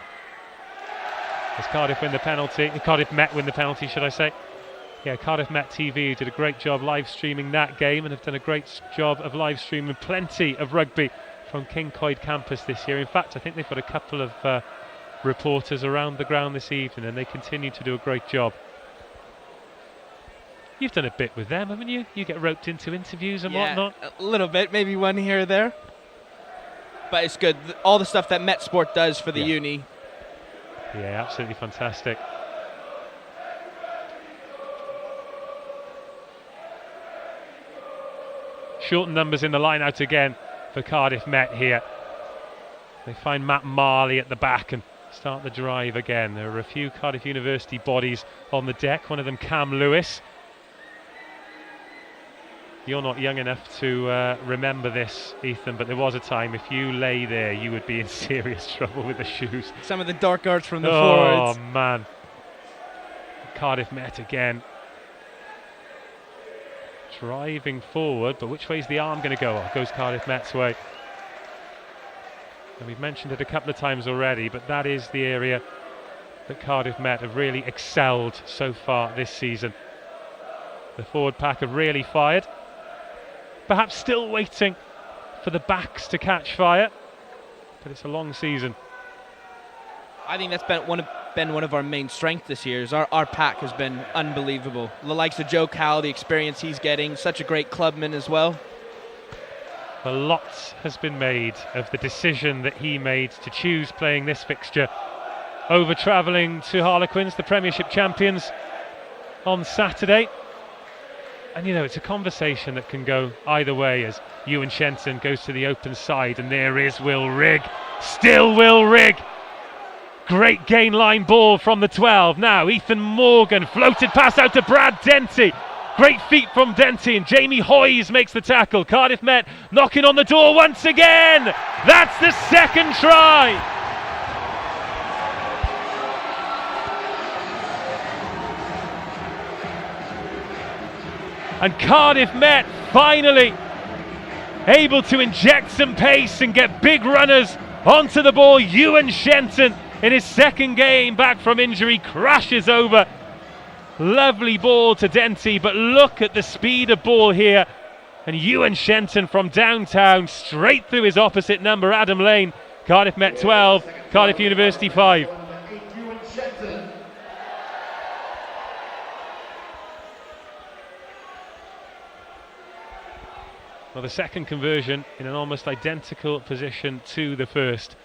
[SPEAKER 1] as Cardiff win the penalty. Cardiff Met win the penalty, should I say. Yeah, Cardiff Met TV did a great job live streaming that game, and have done a great job of live streaming plenty of rugby from King Coyd campus this year. In fact, I think they've got a couple of reporters around the ground this evening, and they continue to do a great job. You've done a bit with them, haven't you? You get roped into interviews and whatnot.
[SPEAKER 4] A little bit, maybe one here or there. But it's good. All the stuff that Met Sport does for the uni.
[SPEAKER 1] Yeah, absolutely fantastic. Shortened numbers in the line out again for Cardiff Met here. They find Matt Marley at the back and start the drive again. There are a few Cardiff University bodies on the deck, one of them Cam Lewis. You're not young enough to remember this, Ethan, but there was a time if you lay there you would be in serious trouble with the shoes.
[SPEAKER 4] Some of the dark arts from the forwards.
[SPEAKER 1] Oh man. Cardiff Met again. Driving forward, but which way's the arm going to go? Oh, goes Cardiff Met's way. And we've mentioned it a couple of times already, but that is the area that Cardiff Met have really excelled so far this season. The forward pack have really fired. Perhaps still waiting for the backs to catch fire, but it's a long season.
[SPEAKER 4] I think that's been one of our main strengths this year. Is our pack has been unbelievable. The likes of Joe Cowell, the experience he's getting, such a great clubman as well.
[SPEAKER 1] A lot has been made of the decision that he made to choose playing this fixture over travelling to Harlequins, the Premiership champions, on Saturday. And you know, it's a conversation that can go either way as Ewan Shenton goes to the open side, and there is Will Rigg. Still Will Rigg. Great gain line ball from the 12. Now Ethan Morgan, floated pass out to Brad Denty. Great feet from Denty, and Jamie Hoyes makes the tackle. Cardiff Met knocking on the door once again. That's the second try. And Cardiff Met finally able to inject some pace and get big runners onto the ball. Ewan Shenton, in his second game back from injury, crashes over. Lovely ball to Denty, but look at the speed of ball here. And Ewan Shenton from downtown, straight through his opposite number, Adam Lane. Cardiff Met 12, Cardiff University 5. Well, the second conversion in an almost identical position to the first.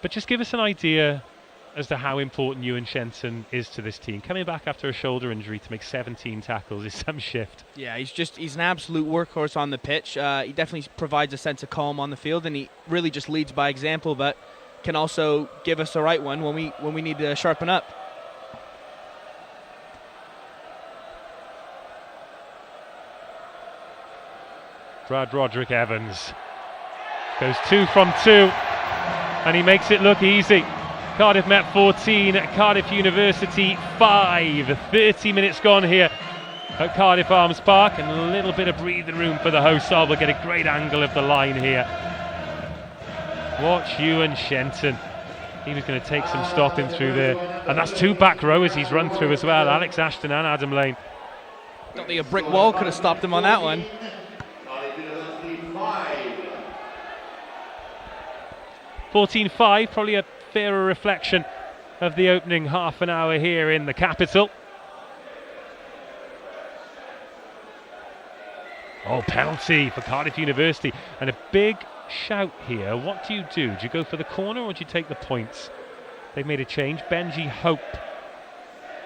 [SPEAKER 1] But just give us an idea as to how important Ewan Shenton is to this team. Coming back after a shoulder injury to make 17 tackles is some shift. Yeah,
[SPEAKER 4] he's an absolute workhorse on the pitch. He definitely provides a sense of calm on the field, and he really just leads by example. But can also give us the right one when we need to sharpen up.
[SPEAKER 1] Brad Roderick Evans goes 2 from 2, and he makes it look easy. Cardiff Met 14, Cardiff University 5. 30 minutes gone here at Cardiff Arms Park, and a little bit of breathing room for the hosts. We'll get a great angle of the line here. Watch Ewan Shenton. He was going to take some stopping through there, and that's 2 back rowers he's run through as well, Alex Ashton and Adam Lane.
[SPEAKER 4] Don't think a brick wall could have stopped him on that one.
[SPEAKER 1] 14-5, probably a fairer reflection of the opening half an hour here in the capital. Oh, penalty for Cardiff University, and a big shout here. What do you do? Do you go for the corner or do you take the points? They've made a change. Benji Hope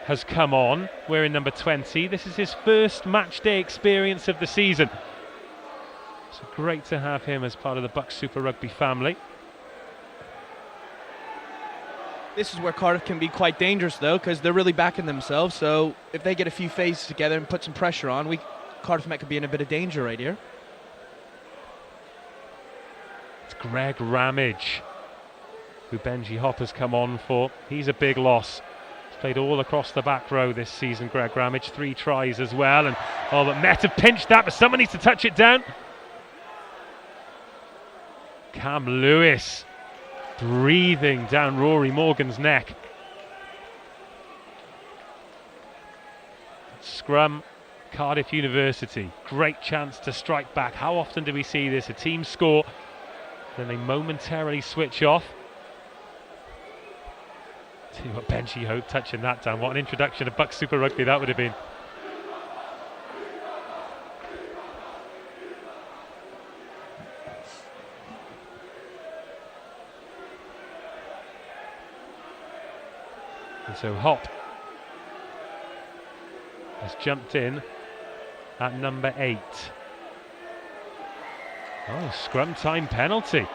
[SPEAKER 1] has come on, wearing number 20. This is his first match day experience of the season. So great to have him as part of the BUCS Super Rugby family.
[SPEAKER 4] This is where Cardiff can be quite dangerous, though, because they're really backing themselves. So if they get a few phases together and put some pressure on, Cardiff Met could be in a bit of danger right here.
[SPEAKER 1] It's Greg Ramage, who Benji Hopper's come on for. He's a big loss. He's played all across the back row this season, Greg Ramage. 3 tries as well. And but Met have pinched that, but someone needs to touch it down. Cam Lewis breathing down Rory Morgan's neck. Scrum, Cardiff University. Great chance to strike back. How often do we see this? A team score, then they momentarily switch off. See what Benji Hope touching that down. What an introduction to BUCS Super Rugby that would have been. And so Hop has jumped in at number 8. Oh, scrum time penalty.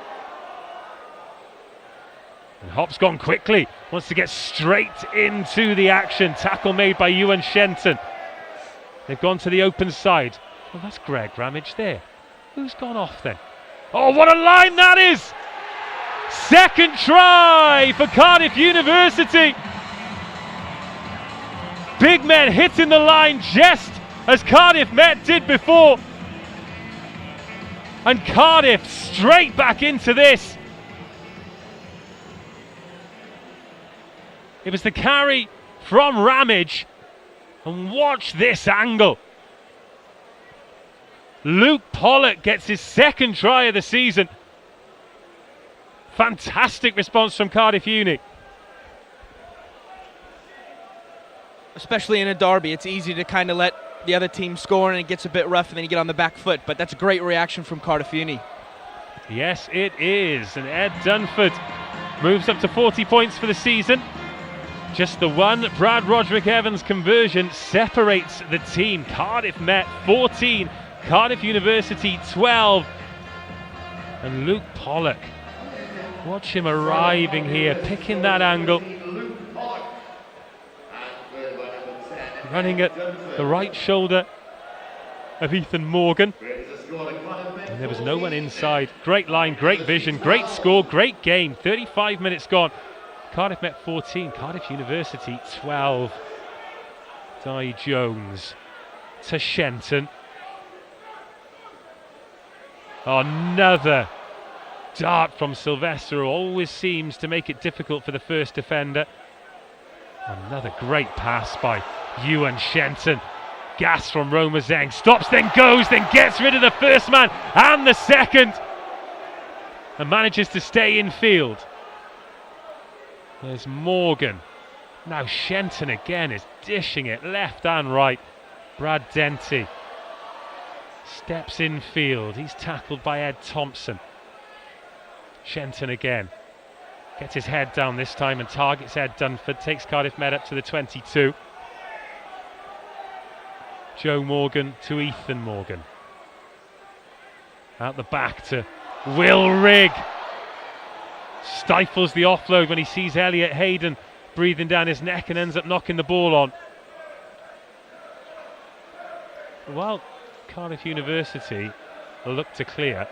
[SPEAKER 1] And Hop's gone quickly, wants to get straight into the action. Tackle made by Ewan Shenton. They've gone to the open side. Well, that's Greg Ramage there. Who's gone off then? Oh, what a line that is! Second try for Cardiff University. Big men hitting the line just as Cardiff Met did before. And Cardiff straight back into this. It was the carry from Ramage. And watch this angle. Luke Pollock gets his second try of the season. Fantastic response from Cardiff Uni.
[SPEAKER 4] Especially in a derby, it's easy to kind of let the other team score and it gets a bit rough and then you get on the back foot. But that's a great reaction from Cardiff Uni.
[SPEAKER 1] Yes, it is. And Ed Dunford moves up to 40 points for the season. Just the one Brad Roderick Evans conversion separates the team. Cardiff Met 14, Cardiff University 12. And Luke Pollock, watch him arriving here, picking that angle. Running at the right shoulder of Ethan Morgan. And there was no one inside. Great line, great vision, great score, great game. 35 minutes gone. Cardiff Met 14, Cardiff University 12. Di Jones to Shenton. Another dart from Sylvester, who always seems to make it difficult for the first defender. Another great pass by Ewan Shenton. Gas from Roma Zeng. Stops, then goes, then gets rid of the first man and the second. And manages to stay in field. There's Morgan. Now Shenton again is dishing it left and right. Brad Denty steps in field. He's tackled by Ed Thompson. Shenton again. Gets his head down this time and targets Ed Dunford. Takes Cardiff Met up to the 22. Joe Morgan to Ethan Morgan. Out the back to Will Rigg. stifles the offload when he sees Elliot Hayden breathing down his neck and ends up knocking the ball on. While Cardiff University look to clear,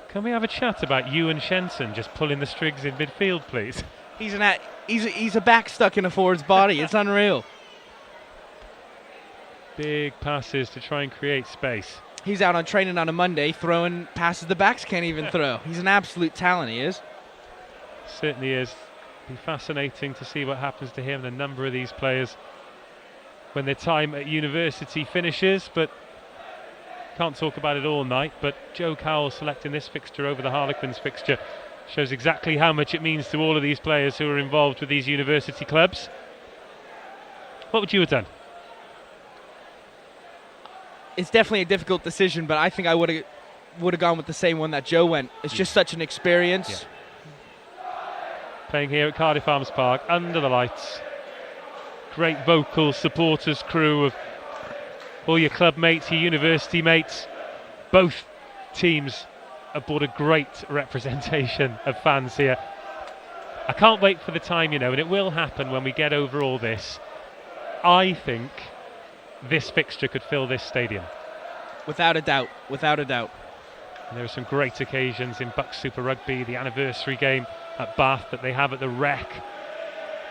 [SPEAKER 1] can we have a chat about Ewan Shenton just pulling the strings in midfield, please?
[SPEAKER 4] He's a back stuck in a forward's body. It's unreal.
[SPEAKER 1] Big passes to try and create space.
[SPEAKER 4] He's out on training on a Monday throwing passes the backs can't even throw. He's an absolute talent, he is.
[SPEAKER 1] Certainly is. Be fascinating to see what happens to him and a number of these players when their time at university finishes, but can't talk about it all night. But Joe Cowell selecting this fixture over the Harlequins fixture shows exactly how much it means to all of these players who are involved with these university clubs. What would you have done?
[SPEAKER 4] It's definitely a difficult decision, but I think I would have gone with the same one that Joe went. It's just such an experience.
[SPEAKER 1] Yeah. Playing here at Cardiff Arms Park under the lights. Great vocal supporters crew of all your club mates, your university mates. Both teams have brought a great representation of fans here. I can't wait for the time, and it will happen when we get over all this. I think this fixture could fill this stadium.
[SPEAKER 4] Without a doubt, without a doubt.
[SPEAKER 1] And there are some great occasions in BUCS Super Rugby, the anniversary game at Bath that they have at the Rec.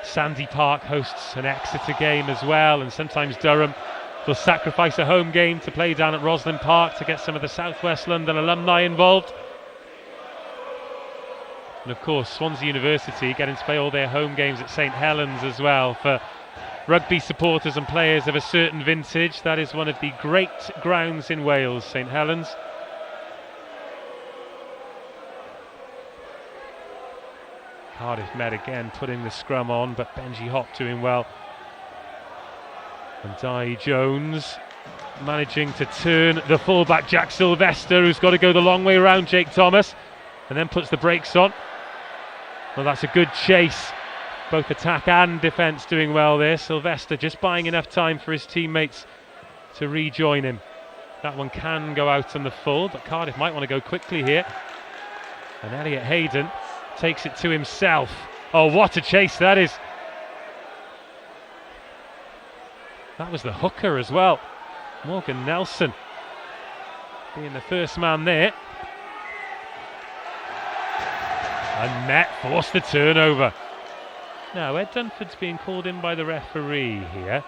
[SPEAKER 1] Sandy Park hosts an Exeter game as well, and sometimes Durham will sacrifice a home game to play down at Roslyn Park to get some of the South West London alumni involved. And of course Swansea University getting to play all their home games at St Helens as well. For rugby supporters and players of a certain vintage, that is one of the great grounds in Wales, St Helens. Cardiff Met again putting the scrum on, but Benji Hop doing well. And Dai Jones managing to turn the fullback Jack Sylvester, who's got to go the long way around Jake Thomas, and then puts the brakes on. Well, that's a good chase. Both attack and defence doing well there. Sylvester just buying enough time for his teammates to rejoin him. That one can go out on the full, but Cardiff might want to go quickly here. And Elliot Hayden takes it to himself. Oh, what a chase that is. That was the hooker as well. Morgan Nelson being the first man there. And Met forced the turnover. Now Ed Dunford's being called in by the referee here.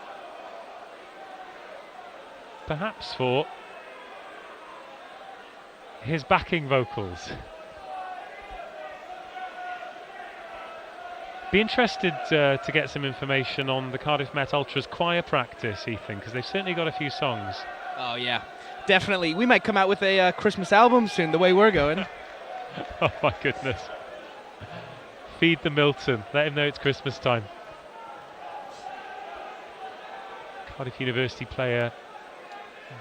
[SPEAKER 1] Perhaps for his backing vocals. Be interested to get some information on the Cardiff Met Ultras choir practice, Ethan, because they've certainly got a few songs.
[SPEAKER 4] Oh yeah, definitely. We might come out with a Christmas album soon, the way we're going.
[SPEAKER 1] Oh my goodness. Feed the Milton, let him know it's Christmas time. Cardiff University player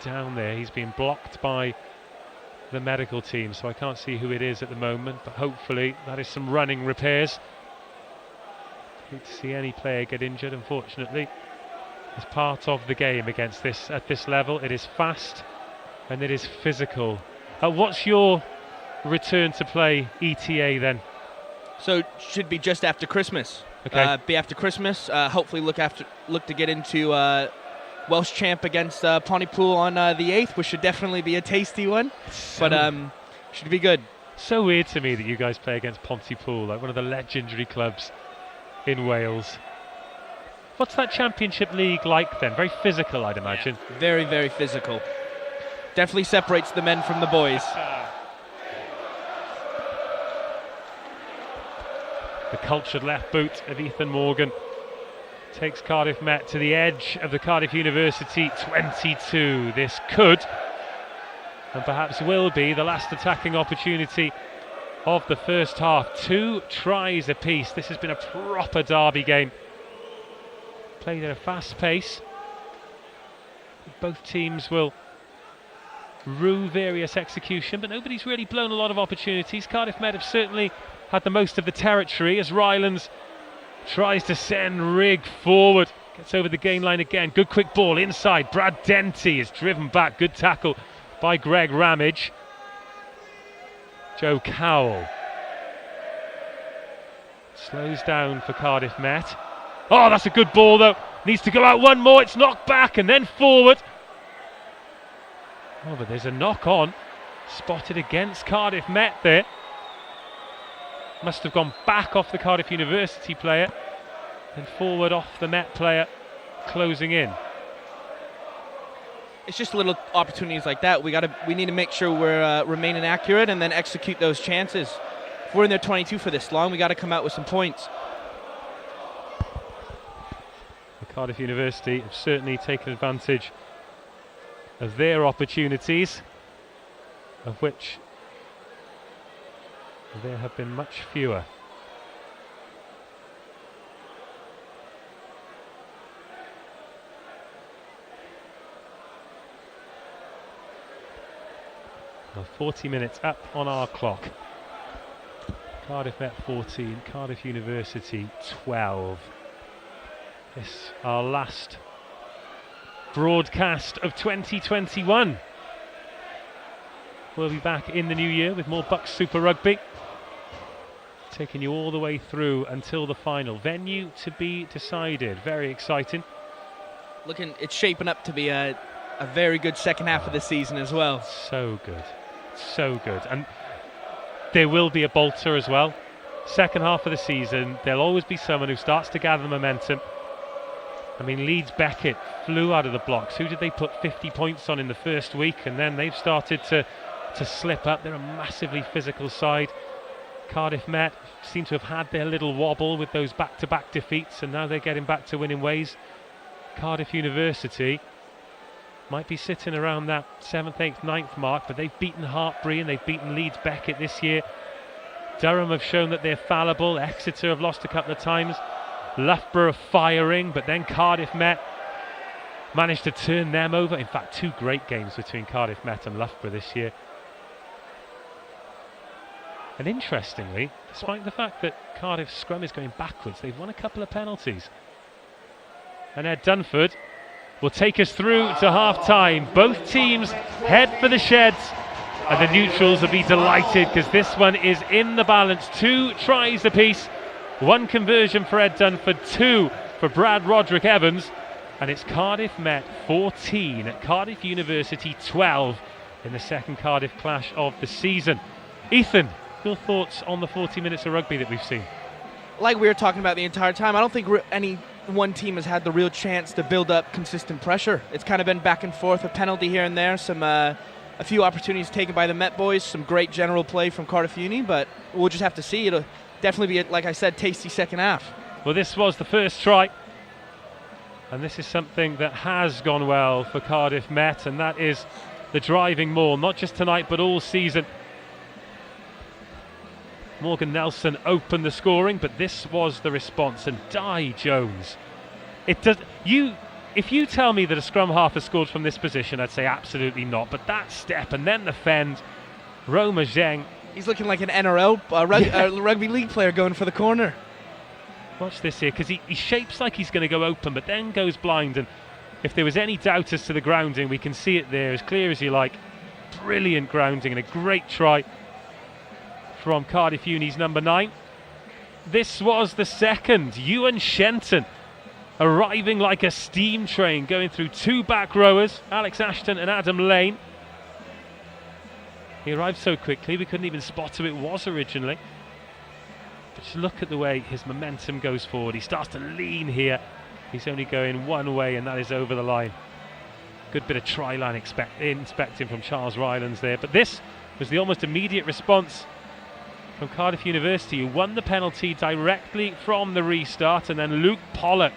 [SPEAKER 1] down there, he's being blocked by the medical team, so I can't see who it is at the moment, but hopefully that is some running repairs. Hate to see any player get injured, unfortunately. It's part of the game against this at this level. It is fast and it is physical. What's your return to play ETA then?
[SPEAKER 4] So should be just after Christmas.
[SPEAKER 1] Okay.
[SPEAKER 4] Be after Christmas. Hopefully look to get into Welsh champ against Pontypool on the 8th, which should definitely be a tasty one. But should be good.
[SPEAKER 1] So weird to me that you guys play against Pontypool, like one of the legendary clubs in Wales. What's that Championship League like then? Very physical, I'd imagine.
[SPEAKER 4] Yeah, very, very physical. Definitely separates the men from the boys.
[SPEAKER 1] The cultured left boot of Ethan Morgan takes Cardiff Met to the edge of the Cardiff University 22. This could, and perhaps will be, the last attacking opportunity of the first half. 2 tries apiece. This has been a proper derby game. Played at a fast pace. Both teams will rue various execution, but nobody's really blown a lot of opportunities. Cardiff Met have certainly had the most of the territory as Rylands tries to send Rigg forward. Gets over the gain line again. Good quick ball inside. Brad Denty is driven back. Good tackle by Greg Ramage. Joe Cowell Slows down for Cardiff Met. Oh, that's a good ball though. Needs to go out one more. It's knocked back and then forward. Oh, but there's a knock on. Spotted against Cardiff Met there. Must have gone back off the Cardiff University player. And forward off the Met player, closing in.
[SPEAKER 4] It's just little opportunities like that. We need to make sure we're remaining accurate and then execute those chances. If we're in their 22 for this long, we got to come out with some points.
[SPEAKER 1] The Cardiff University have certainly taken advantage of their opportunities, of which there have been much fewer. Well, 40 minutes up on our clock. Cardiff Met 14, Cardiff University 12. This our last broadcast of 2021. We'll be back in the new year with more BUCS Super Rugby, taking you all the way through until the final. Venue to be decided. Very exciting.
[SPEAKER 4] It's shaping up to be a very good second half of the season as well.
[SPEAKER 1] So good. So good. And there will be a bolter as well. Second half of the season, there'll always be someone who starts to gather momentum. I mean, Leeds Beckett flew out of the blocks. Who did they put 50 points on in the first week? And then they've started to slip up. They're a massively physical side. Cardiff Met seem to have had their little wobble with those back-to-back defeats, and now they're getting back to winning ways. Cardiff University might be sitting around that 7th, 8th, 9th mark, but they've beaten Hartbury and they've beaten Leeds Beckett this year. Durham have shown that they're fallible. Exeter have lost a couple of times. Loughborough firing, but then Cardiff Met managed to turn them over. In fact, two great games between Cardiff Met and Loughborough this year. And interestingly, despite the fact that Cardiff's scrum is going backwards, they've won a couple of penalties. And Ed Dunford will take us through to half-time. Both teams head for the sheds, and the neutrals will be delighted because this one is in the balance. 2 tries apiece, 1 conversion for Ed Dunford, 2 for Brad Roderick Evans, and it's Cardiff Met 14 at Cardiff University 12 in the second Cardiff clash of the season. Ethan, your thoughts on the 40 minutes of rugby that we've seen?
[SPEAKER 4] Like we were talking about the entire time, I don't think any one team has had the real chance to build up consistent pressure. It's kind of been back and forth, a penalty here and there, a few opportunities taken by the Met boys, some great general play from Cardiff Uni, but we'll just have to see. It'll definitely be, like I said, tasty second half.
[SPEAKER 1] Well, this was the first try, and this is something that has gone well for Cardiff Met, and that is the driving maul, not just tonight but all season. Morgan Nelson opened the scoring, but this was the response, and Di Jones. If you tell me that a scrum half has scored from this position, I'd say absolutely not. But that step and then the fend, Roma Zheng.
[SPEAKER 4] He's looking like an NRL rugby league player going for the corner.
[SPEAKER 1] Watch this here, because he shapes like he's going to go open, but then goes blind. And if there was any doubt as to the grounding, we can see it there as clear as you like. Brilliant grounding and a great try from Cardiff Uni's number 9. This was the second. Ewan Shenton arriving like a steam train, going through 2 back rowers, Alex Ashton and Adam Lane. He arrived so quickly we couldn't even spot who it was originally. But just look at the way his momentum goes forward. He starts to lean here. He's only going one way, and that is over the line. Good bit of try line inspecting from Charles Rylands there. But this was the almost immediate response from Cardiff University, who won the penalty directly from the restart, and then Luke Pollock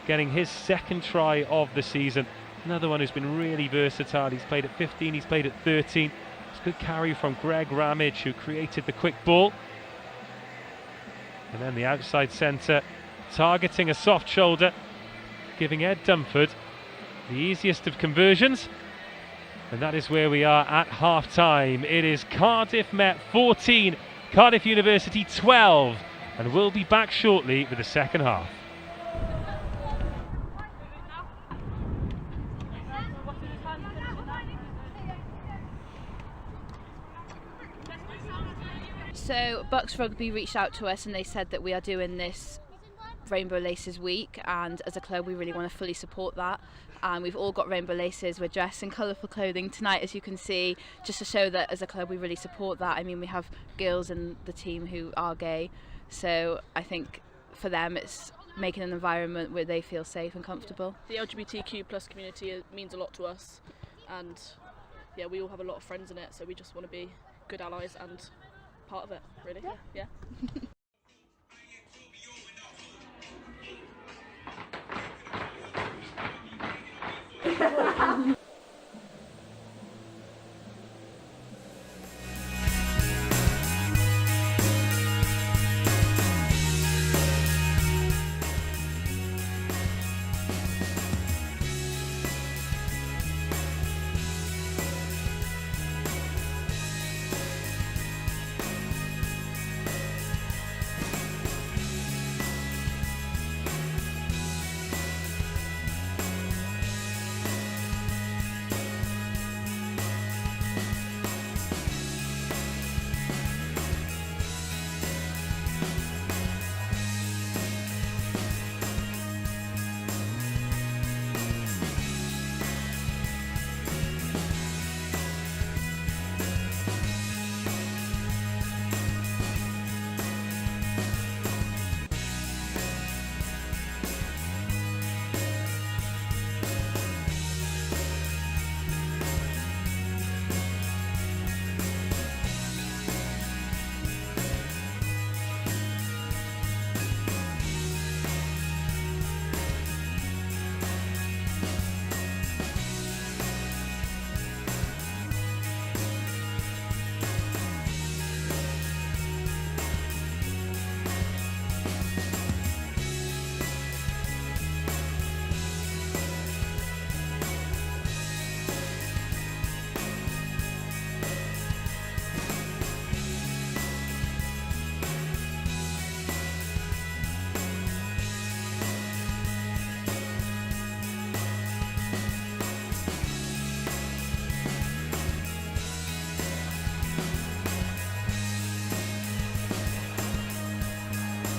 [SPEAKER 1] getting his second try of the season. Another one who's been really versatile. He's played at 15, he's played at 13. It's a good carry from Greg Ramage, who created the quick ball. And then the outside centre targeting a soft shoulder, giving Ed Dunford the easiest of conversions. And that is where we are at half-time. It is Cardiff Met 14, Cardiff University 12, and we'll be back shortly with the second half.
[SPEAKER 5] So BUCS Rugby reached out to us and they said that we are doing this Rainbow Laces Week, and as a club we really want to fully support that. And we've all got rainbow laces. We're dressed in colourful clothing tonight, as you can see, just to show that as a club we really support that. I mean, we have girls in the team who are gay, so I think for them it's making an environment where they feel safe and comfortable.
[SPEAKER 6] The LGBTQ plus community means a lot to us, and yeah, we all have a lot of friends in it, so we just want to be good allies and part of it, really. Yeah.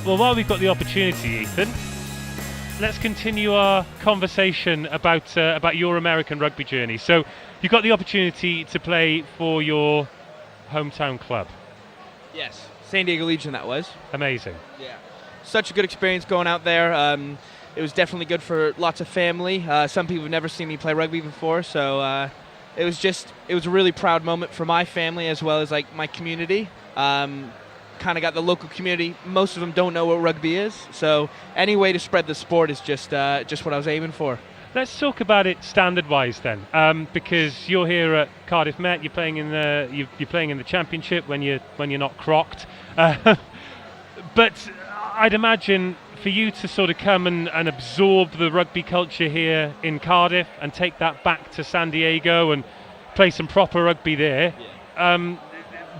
[SPEAKER 1] Well, while we've got the opportunity, Ethan, let's continue our conversation about your American rugby journey. So, you got the opportunity to play for your hometown club.
[SPEAKER 4] Yes, San Diego Legion that was.
[SPEAKER 1] Amazing.
[SPEAKER 4] Yeah. Such a good experience going out there. It was definitely good for lots of family. Some people have never seen me play rugby before, so it was a really proud moment for my family as well as like my community. Kind of got the local community. Most of them don't know what rugby is, so any way to spread the sport is just what I was aiming for.
[SPEAKER 1] Let's talk about it standard-wise then, because you're here at Cardiff Met. You're playing in the championship when you're not crocked. But I'd imagine for you to sort of come and absorb the rugby culture here in Cardiff and take that back to San Diego and play some proper rugby there. Yeah.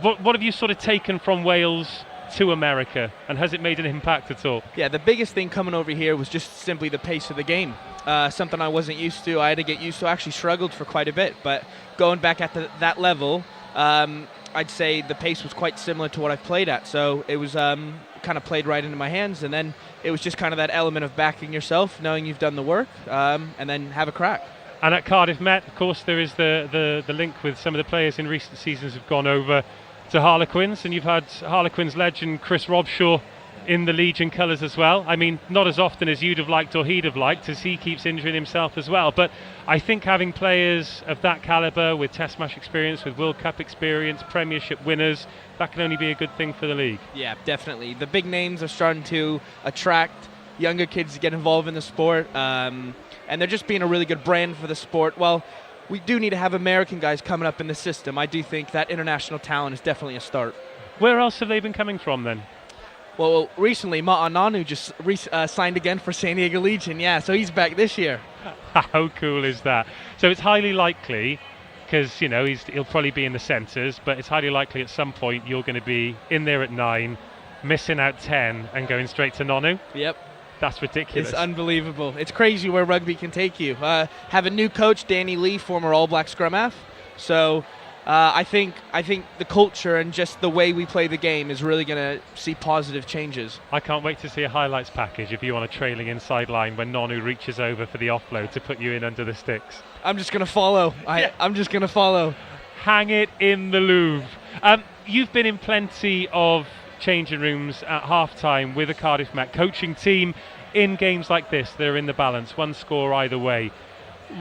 [SPEAKER 1] What have you sort of taken from Wales to America, and has it made an impact at all?
[SPEAKER 4] Yeah, the biggest thing coming over here was just simply the pace of the game. Something I wasn't used to. I had to get used to. I actually struggled for quite a bit, but going back at that level, I'd say the pace was quite similar to what I've played at. So it was kind of played right into my hands, and then it was just kind of that element of backing yourself, knowing you've done the work, and then have a crack.
[SPEAKER 1] And at Cardiff Met, of course, there is the link with some of the players in recent seasons who've gone over to Harlequins, and you've had Harlequins legend Chris Robshaw in the Legion colours as well. I mean, not as often as you'd have liked or he'd have liked, as he keeps injuring himself as well. But I think having players of that calibre with Test match experience, with World Cup experience, Premiership winners, that can only be a good thing for the league.
[SPEAKER 4] Yeah, definitely. The big names are starting to attract younger kids to get involved in the sport, and they're just being a really good brand for the sport. Well, we do need to have American guys coming up in the system. I do think that international talent is definitely a start.
[SPEAKER 1] Where else have they been coming from then?
[SPEAKER 4] Well, recently, Ma'ananu just signed again for San Diego Legion. Yeah, so he's back this year.
[SPEAKER 1] How cool is that? So it's highly likely, because you know he'll probably be in the centres, but it's highly likely at some point you're going to be in there at 9, missing out 10, and going straight to Nonu.
[SPEAKER 4] Yep.
[SPEAKER 1] That's ridiculous.
[SPEAKER 4] It's unbelievable. It's crazy where rugby can take you. Have a new coach, Danny Lee, former All Black scrum half. So I think the culture and just the way we play the game is really going to see positive changes.
[SPEAKER 1] I can't wait to see a highlights package of you on a trailing inside line when Nonu reaches over for the offload to put you in under the sticks.
[SPEAKER 4] I'm just going to follow. I'm just going to follow.
[SPEAKER 1] Hang it in the Louvre. You've been in plenty of changing rooms at half-time with the Cardiff Met coaching team in games like this. They're in the balance, one score either way.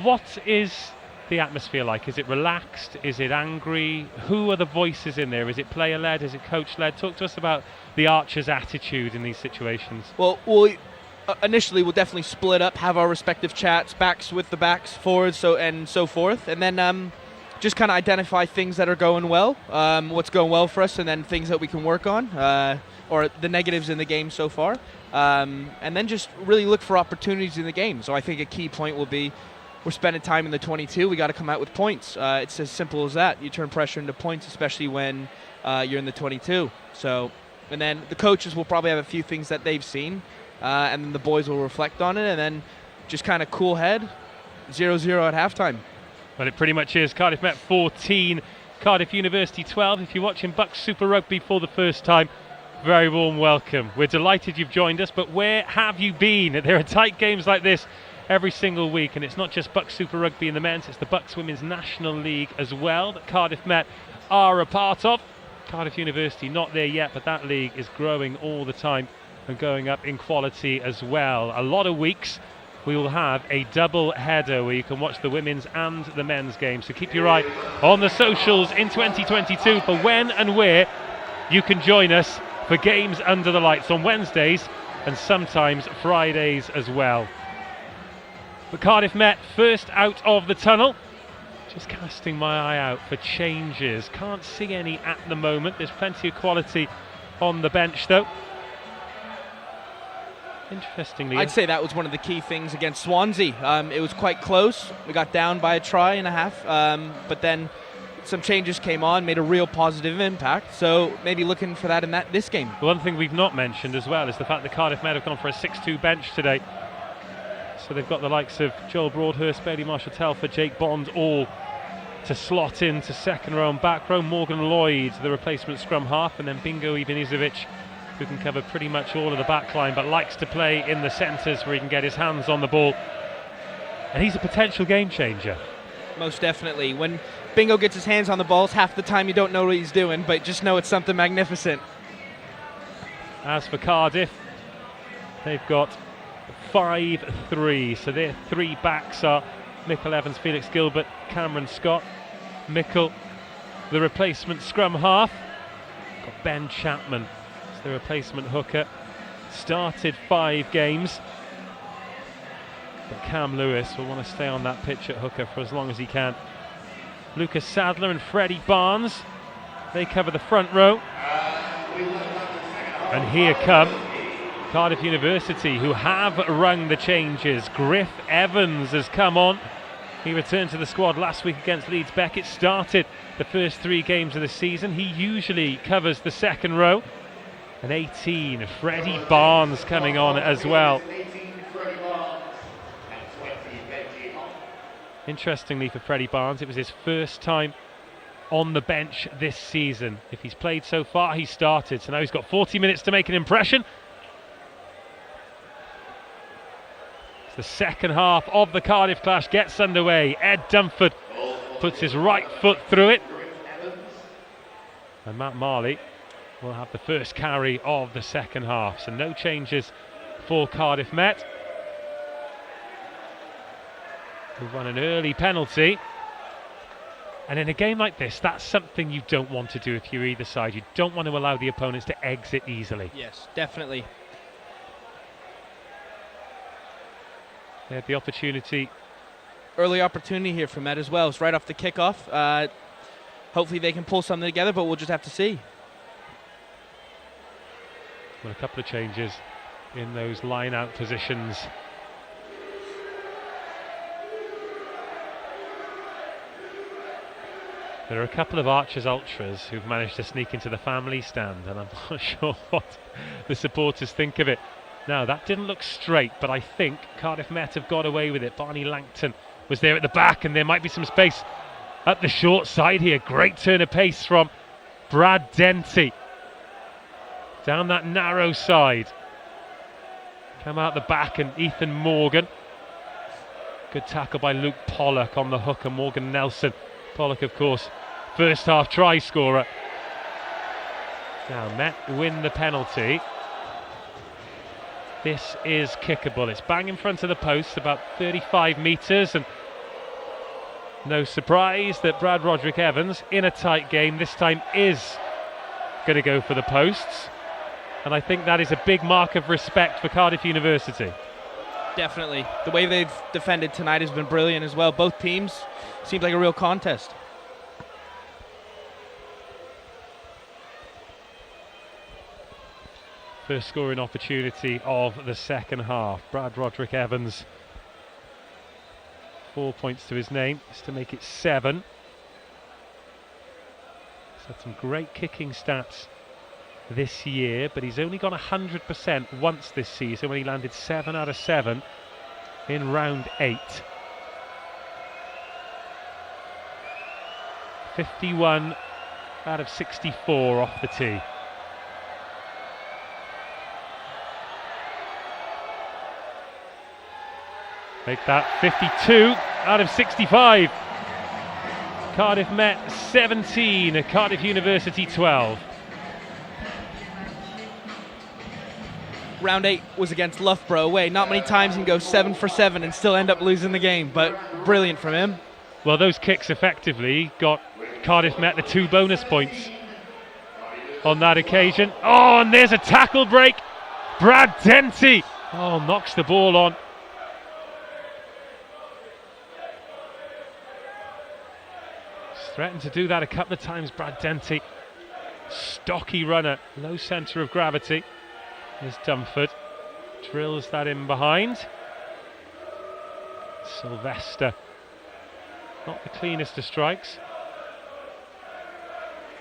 [SPEAKER 1] What is the atmosphere like? Is it relaxed? Is it angry? Who are the voices in there? Is it player-led? Is it coach-led? Talk to us about the Archers' attitude in these situations.
[SPEAKER 4] Well, initially we'll definitely split up, have our respective chats, backs with the backs, forwards, and so forth, and then just kind of identify things that are going well, what's going well for us, and then things that we can work on, or the negatives in the game so far, and then just really look for opportunities in the game. So I think a key point will be, we're spending time in the 22. We got to come out with points. It's as simple as that. You turn pressure into points, especially when you're in the 22. So, and then the coaches will probably have a few things that they've seen, and then the boys will reflect on it, and then just kind of cool head, 0-0 at halftime.
[SPEAKER 1] Well, it pretty much is. Cardiff Met 14, Cardiff University 12. If you're watching BUCS Super Rugby for the first time, very warm welcome. We're delighted you've joined us, but where have you been? There are tight games like this every single week, and it's not just BUCS Super Rugby in the men's, it's the BUCS Women's National League as well that Cardiff Met are a part of. Cardiff University not there yet, but that league is growing all the time and going up in quality as well. A lot of weeks we will have a double header where you can watch the women's and the men's games, so keep your eye on the socials in 2022 for when and where you can join us for games under the lights on Wednesdays and sometimes Fridays as well. But Cardiff Met first out of the tunnel. Just casting my eye out for changes. Can't see any at the moment. There's plenty of quality on the bench though. Interestingly,
[SPEAKER 4] I'd say that was one of the key things against Swansea. It was quite close. We got down by a try and a half, but then some changes came on, made a real positive impact. So maybe looking for that in this game.
[SPEAKER 1] One thing we've not mentioned as well is the fact that Cardiff Met have gone for a 6-2 bench today. So they've got the likes of Joel Broadhurst, Bailey Marshall-Telford, Jake Bond, all to slot into second row and back row. Morgan Lloyd, the replacement scrum half, and then Bingo Ivanisevic, who can cover pretty much all of the back line, but likes to play in the centres where he can get his hands on the ball. And he's a potential game changer.
[SPEAKER 4] Most definitely. When Bingo gets his hands on the balls, half the time you don't know what he's doing, but just know it's something magnificent.
[SPEAKER 1] As for Cardiff, they've got 5-3, so their three backs are Michael Evans, Felix Gilbert, Cameron Scott. Michael, the replacement scrum half. Got Ben Chapman as the replacement hooker. Started 5 games, but Cam Lewis will want to stay on that pitch at hooker for as long as he can. Lucas Sadler and Freddie Barnes, they cover the front row. And here come Cardiff University, who have rung the changes. Griff Evans has come on. He returned to the squad last week against Leeds Beckett, started the first 3 games of the season. He usually covers the second row. And 18, Freddie Barnes coming on as well. Interestingly for Freddie Barnes, it was his first time on the bench this season. If he's played so far, he started. So now he's got 40 minutes to make an impression. The second half of the Cardiff clash gets underway. Ed Dunford puts his right foot through it, and Matt Marley will have the first carry of the second half. So no changes for Cardiff Met, who won an early penalty. And in a game like this, that's something you don't want to do if you're either side. You don't want to allow the opponents to exit easily.
[SPEAKER 4] Yes, definitely.
[SPEAKER 1] They had the opportunity.
[SPEAKER 4] Early opportunity here for Met as well. It's right off the kickoff. Hopefully they can pull something together, but we'll just have to see.
[SPEAKER 1] Well, a couple of changes in those line-out positions. There are a couple of Archers Ultras who've managed to sneak into the family stand, and I'm not sure what the supporters think of it. Now, that didn't look straight, but I think Cardiff Met have got away with it. Barney Langton was there at the back, and there might be some space up the short side here. Great turn of pace from Brad Denty. Down that narrow side. Come out the back and Ethan Morgan. Good tackle by Luke Pollock on the hooker, Morgan Nelson. Pollock, of course, first half try scorer. Now Met win the penalty. This is kickable. It's bang in front of the post, about 35 metres, and no surprise that Brad Roderick Evans, in a tight game, this time is going to go for the posts. And I think that is a big mark of respect for Cardiff University.
[SPEAKER 4] Definitely. The way they've defended tonight has been brilliant as well. Both teams seemed like a real contest.
[SPEAKER 1] First scoring opportunity of the second half. Brad Roderick Evans, 4 points to his name, is to make it 7. He's had some great kicking stats this year, but he's only gone 100% once this season when he landed 7 out of 7 in round 8. 51 out of 64 off the tee. Make that 52 out of 65. Cardiff Met 17, Cardiff University 12.
[SPEAKER 4] Round 8 was against Loughborough away. Not many times he can go 7 for 7 and still end up losing the game, but brilliant from him.
[SPEAKER 1] Well, those kicks effectively got Cardiff Met the 2 bonus points on that occasion. Oh, and there's a tackle break. Brad Denty, oh, knocks the ball on. He's threatened to do that a couple of times, Brad Denty. Stocky runner, low centre of gravity. There's Dunford, drills that in behind. Sylvester, not the cleanest of strikes,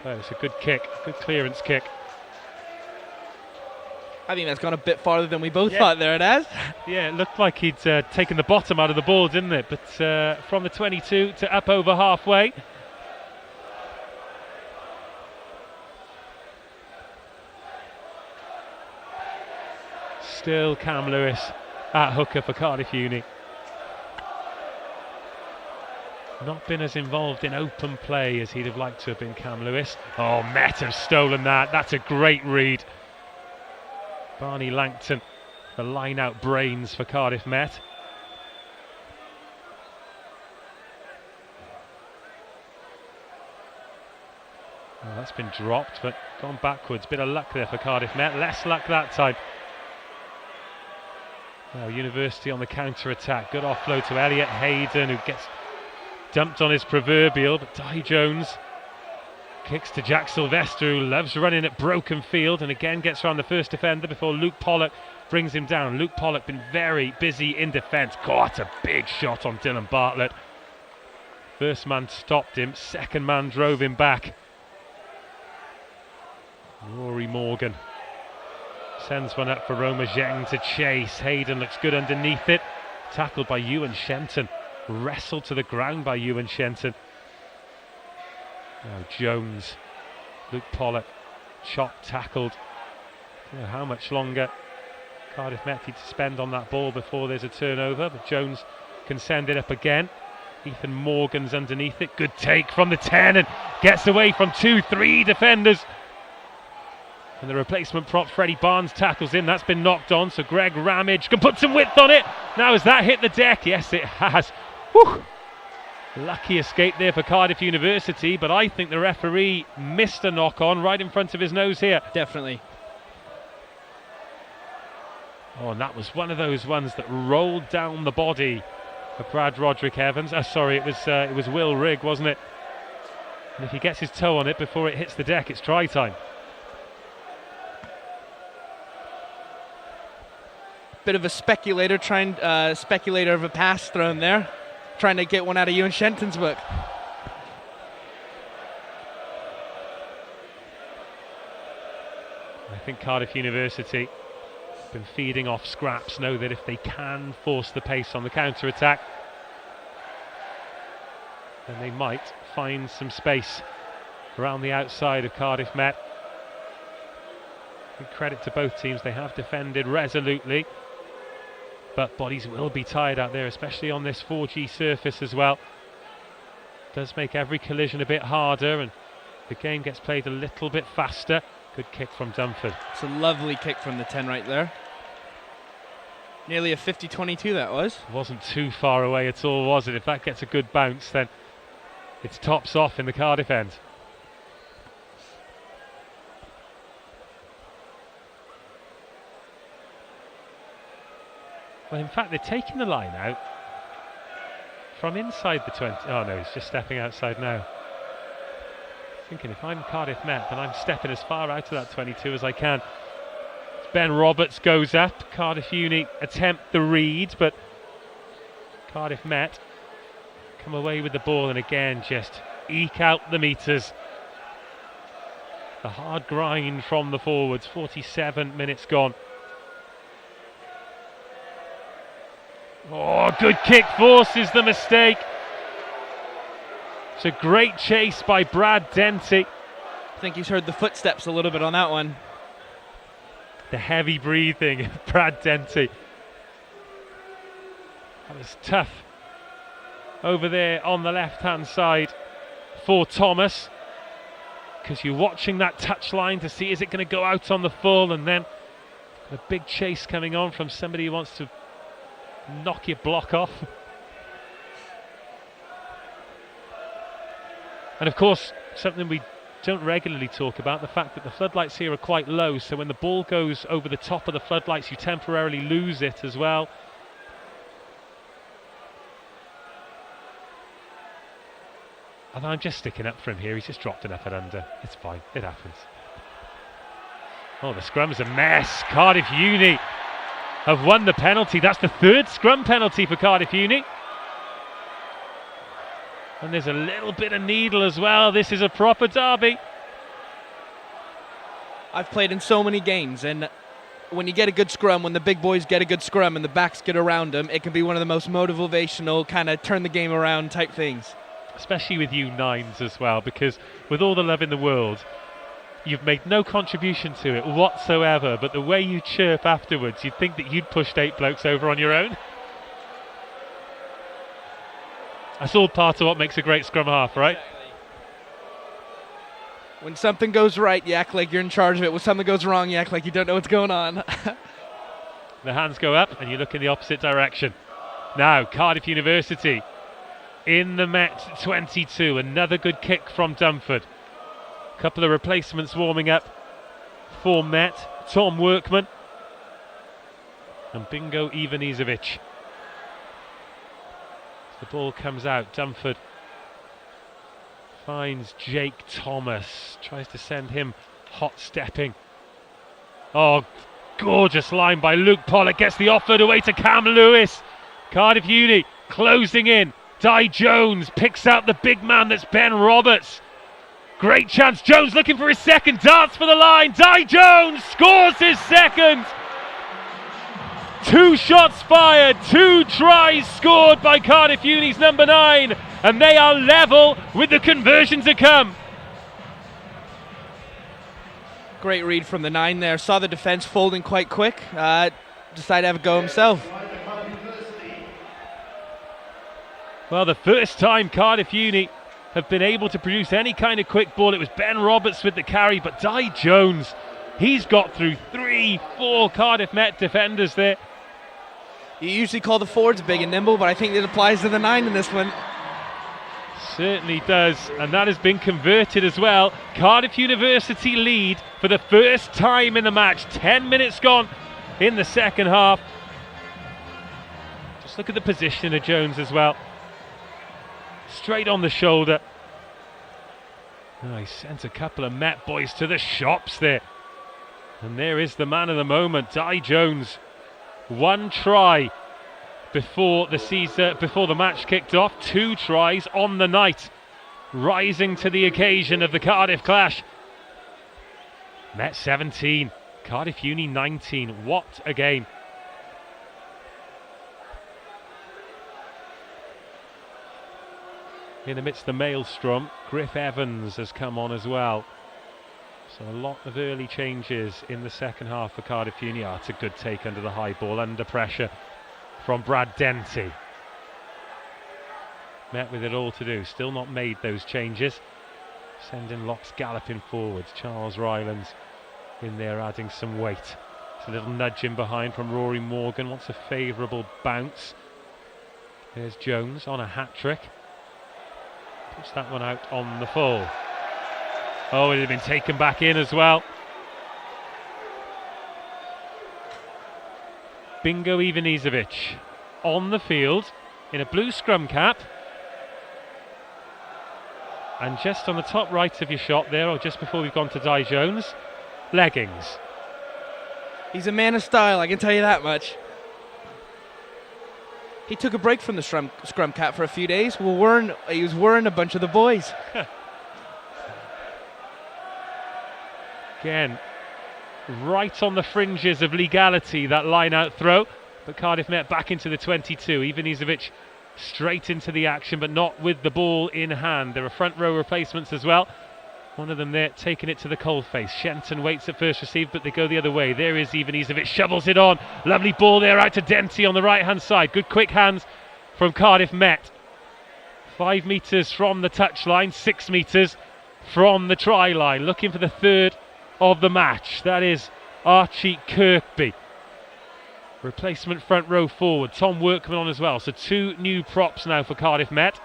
[SPEAKER 1] but it's a good kick, good clearance kick.
[SPEAKER 4] I think that's gone a bit farther than we both thought there it has.
[SPEAKER 1] Yeah, it looked like he'd taken the bottom out of the ball, didn't it? But from the 22 to up over halfway. Still Cam Lewis at hooker for Cardiff Uni. Not been as involved in open play as he'd have liked to have been, Cam Lewis. Oh, Met have stolen that. That's a great read. Barney Langton, the line-out brains for Cardiff Met. Oh, that's been dropped, but gone backwards. Bit of luck there for Cardiff Met. Less luck that time. Now University on the counter-attack. Good offload to Elliot Hayden, who gets dumped on his proverbial, but Dai Jones kicks to Jack Sylvester, who loves running at broken field and again gets around the first defender before Luke Pollock brings him down. Luke Pollock been very busy in defence. Got a big shot on Dylan Bartlett. First man stopped him, second man drove him back. Rory Morgan sends one up for Roma Zheng to chase. Hayden looks good underneath it. Tackled by Ewan Shenton. Wrestled to the ground by Ewan Shenton. Now Jones. Luke Pollock. Chopped, tackled. Don't know how much longer Cardiff Met need to spend on that ball before there's a turnover, but Jones can send it up again. Ethan Morgan's underneath it. Good take from the 10 and gets away from 2-3 defenders. And the replacement prop, Freddie Barnes, tackles in. That's been knocked on, so Greg Ramage can put some width on it. Now has that hit the deck? Yes, it has. Whew. Lucky escape there for Cardiff University, but I think the referee missed a knock on right in front of his nose here.
[SPEAKER 4] Definitely.
[SPEAKER 1] Oh, and that was one of those ones that rolled down the body of Brad Roderick Evans. Sorry, it was Will Rigg, wasn't it? And if he gets his toe on it before it hits the deck, it's try time.
[SPEAKER 4] Bit of a speculator speculator of a pass thrown there, trying to get one out of Ewan Shenton's book.
[SPEAKER 1] I think Cardiff University have been feeding off scraps, know that if they can force the pace on the counter-attack, And they might find some space around the outside of Cardiff Met. Good credit to both teams, they have defended resolutely, but bodies will be tired out there, especially on this 4G surface as well. Does make every collision a bit harder, and the game gets played a little bit faster. Good kick from Dunford.
[SPEAKER 4] It's a lovely kick from the 10 right there. Nearly a 50-22 that was.
[SPEAKER 1] Wasn't too far away at all, was it? If that gets a good bounce, then it's tops off in the Cardiff end. Well, in fact, they're taking the line out from inside the 20. Oh no, he's just stepping outside now. Thinking if I'm Cardiff Met, then I'm stepping as far out of that 22 as I can. Ben Roberts goes up. Cardiff Uni attempt the read, but Cardiff Met come away with the ball and again just eke out the meters. The hard grind from the forwards. 47 minutes gone. Oh, good kick forces the mistake. It's a great chase by Brad Denty.
[SPEAKER 4] I think he's heard the footsteps a little bit on that one.
[SPEAKER 1] The heavy breathing of Brad Denty. That was tough over there on the left-hand side for Thomas, because you're watching that touchline to see is it going to go out on the full, and then a big chase coming on from somebody who wants to knock your block off. And of course, something we don't regularly talk about, the fact that the floodlights here are quite low, so when the ball goes over the top of the floodlights you temporarily lose it as well. And I'm just sticking up for him here. He's just dropped enough at under. It's fine, it happens. Oh, the scrum's a mess. Cardiff Uni have won the penalty. That's the third scrum penalty for Cardiff Uni. And there's a little bit of needle as well. This is a proper derby.
[SPEAKER 4] I've played in so many games, and when you get a good scrum, when the big boys get a good scrum and the backs get around them, it can be one of the most motivational, kind of turn the game around type things.
[SPEAKER 1] Especially with you nines as well, because with all the love in the world, you've made no contribution to it whatsoever, but the way you chirp afterwards, you'd think that you'd pushed 8 blokes over on your own. That's all part of what makes a great scrum half, right?
[SPEAKER 4] When something goes right, you act like you're in charge of it. When something goes wrong, you act like you don't know what's going on.
[SPEAKER 1] The hands go up and you look in the opposite direction. Now, Cardiff University in the Met 22. Another good kick from Dunford. A couple of replacements warming up for Met. Tom Workman and Bingo Ivanisevic. The ball comes out. Dunford finds Jake Thomas. Tries to send him hot stepping. Oh, gorgeous line by Luke Pollock. Gets the offload away to Cam Lewis. Cardiff Uni closing in. Di Jones picks out the big man that's Ben Roberts. Great chance. Jones looking for his second. Darts for the line. Di Jones scores his second. 2 shots fired, 2 tries scored by Cardiff Uni's number 9, and they are level with the conversion to come.
[SPEAKER 4] Great read from the 9 there. Saw the defence folding quite quick. Decided to have a go himself.
[SPEAKER 1] Well, the first time Cardiff Uni have been able to produce any kind of quick ball, it was Ben Roberts with the carry, but Di Jones, he's got through 3-4 Cardiff Met defenders there.
[SPEAKER 4] You usually call the forwards big and nimble, but I think it applies to the 9 in this one.
[SPEAKER 1] Certainly does, and that has been converted as well. Cardiff University lead for the first time in the match. 10 minutes gone in the second half. Just look at the position of Jones as well. Straight on the shoulder. Oh, he sent a couple of Met boys to the shops there. And there is the man of the moment, Di Jones. 1 try before the match kicked off. 2 tries on the night, rising to the occasion of the Cardiff clash. Met 17, Cardiff Uni 19. What a game. In amidst the maelstrom, Griff Evans has come on as well. So a lot of early changes in the second half for Cardiff Uni. It's a good take under the high ball, under pressure from Brad Denty. Met with it all to do, still not made those changes. Sending Locks galloping forwards. Charles Rylands in there adding some weight. It's a little nudge in behind from Rory Morgan, wants a favourable bounce. There's Jones on a hat-trick. Puts that one out on the full. Oh, it had been taken back in as well. Bingo Ivanisevic on the field in a blue scrum cap. And just on the top right of your shot there, or just before we've gone to Di Jones, leggings.
[SPEAKER 4] He's a man of style, I can tell you that much. He took a break from the scrum cap for a few days. He was wearing a bunch of the boys.
[SPEAKER 1] Again, right on the fringes of legality, that line-out throw. But Cardiff Met back into the 22. Ivanisevic straight into the action, but not with the ball in hand. There are front row replacements as well. One of them there taking it to the coalface. Shenton waits at first receive, but they go the other way. There is Ivanisevic, shovels it on. Lovely ball there out to Denty on the right-hand side. Good quick hands from Cardiff Met. 5 metres from the touchline, 6 metres from the try line. Looking for the third of the match. That is Archie Kirkby. Replacement front row forward. Tom Workman on as well. So 2 new props now for Cardiff Met.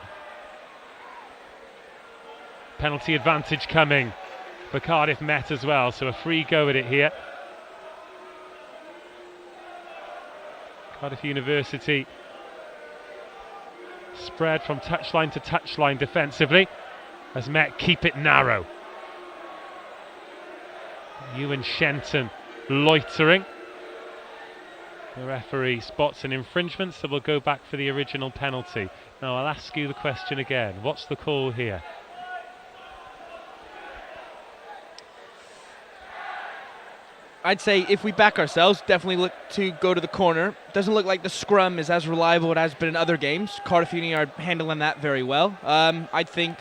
[SPEAKER 1] Penalty advantage coming for Cardiff Met as well. So a free go at it here. Cardiff University spread from touchline to touchline defensively as Met keep it narrow. Ewan Shenton loitering. The referee spots an infringement, so we'll go back for the original penalty. Now I'll ask you the question again. What's the call here?
[SPEAKER 4] I'd say if we back ourselves, definitely look to go to the corner. Doesn't look like the scrum is as reliable as it has been in other games. Cardiff Uni are handling that very well. I think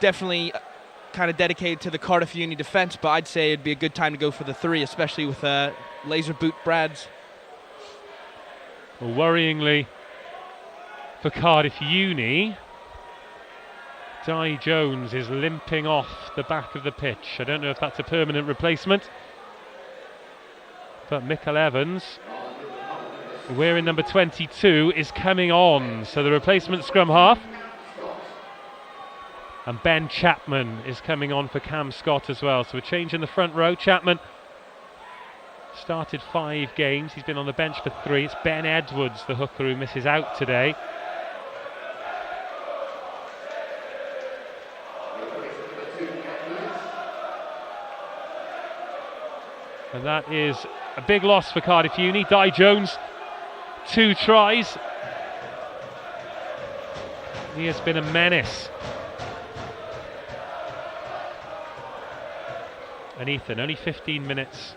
[SPEAKER 4] definitely kind of dedicated to the Cardiff Uni defence, but I'd say it'd be a good time to go for the 3, especially with laser boot Brads.
[SPEAKER 1] Well, worryingly for Cardiff Uni, Di Jones is limping off the back of the pitch. I don't know if that's a permanent replacement, but Michael Evans, wearing number 22, is coming on. So the replacement scrum half. And Ben Chapman is coming on for Cam Scott as well. So a change in the front row. Chapman started 5 games. He's been on the bench for 3. It's Ben Edwards, the hooker, who misses out today. And that is a big loss for Cardiff Uni. Di Jones, 2 tries. He has been a menace. And Ethan, only 15 minutes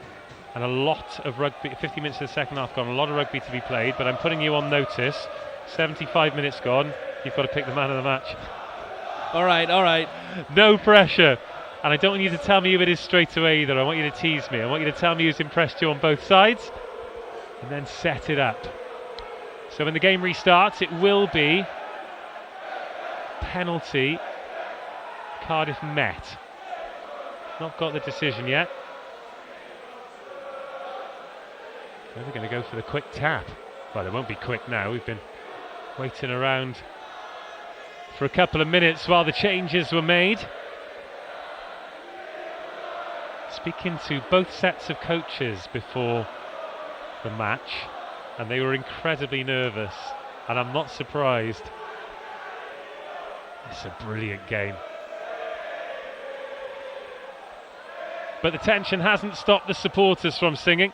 [SPEAKER 1] and a lot of rugby, 50 minutes of the second half gone, a lot of rugby to be played, but I'm putting you on notice. 75 minutes gone, you've got to pick the man of the match.
[SPEAKER 4] All right.
[SPEAKER 1] No pressure. And I don't want you to tell me who it is straight away either. I want you to tease me. I want you to tell me who's impressed you on both sides and then set it up. So when the game restarts, it will be penalty Cardiff Met. Not got the decision yet. They're going to go for the quick tap. Well, it won't be quick now. We've been waiting around for a couple of minutes while the changes were made. Speaking to both sets of coaches before the match, and they were incredibly nervous, and I'm not surprised. It's a brilliant game. But the tension hasn't stopped the supporters from singing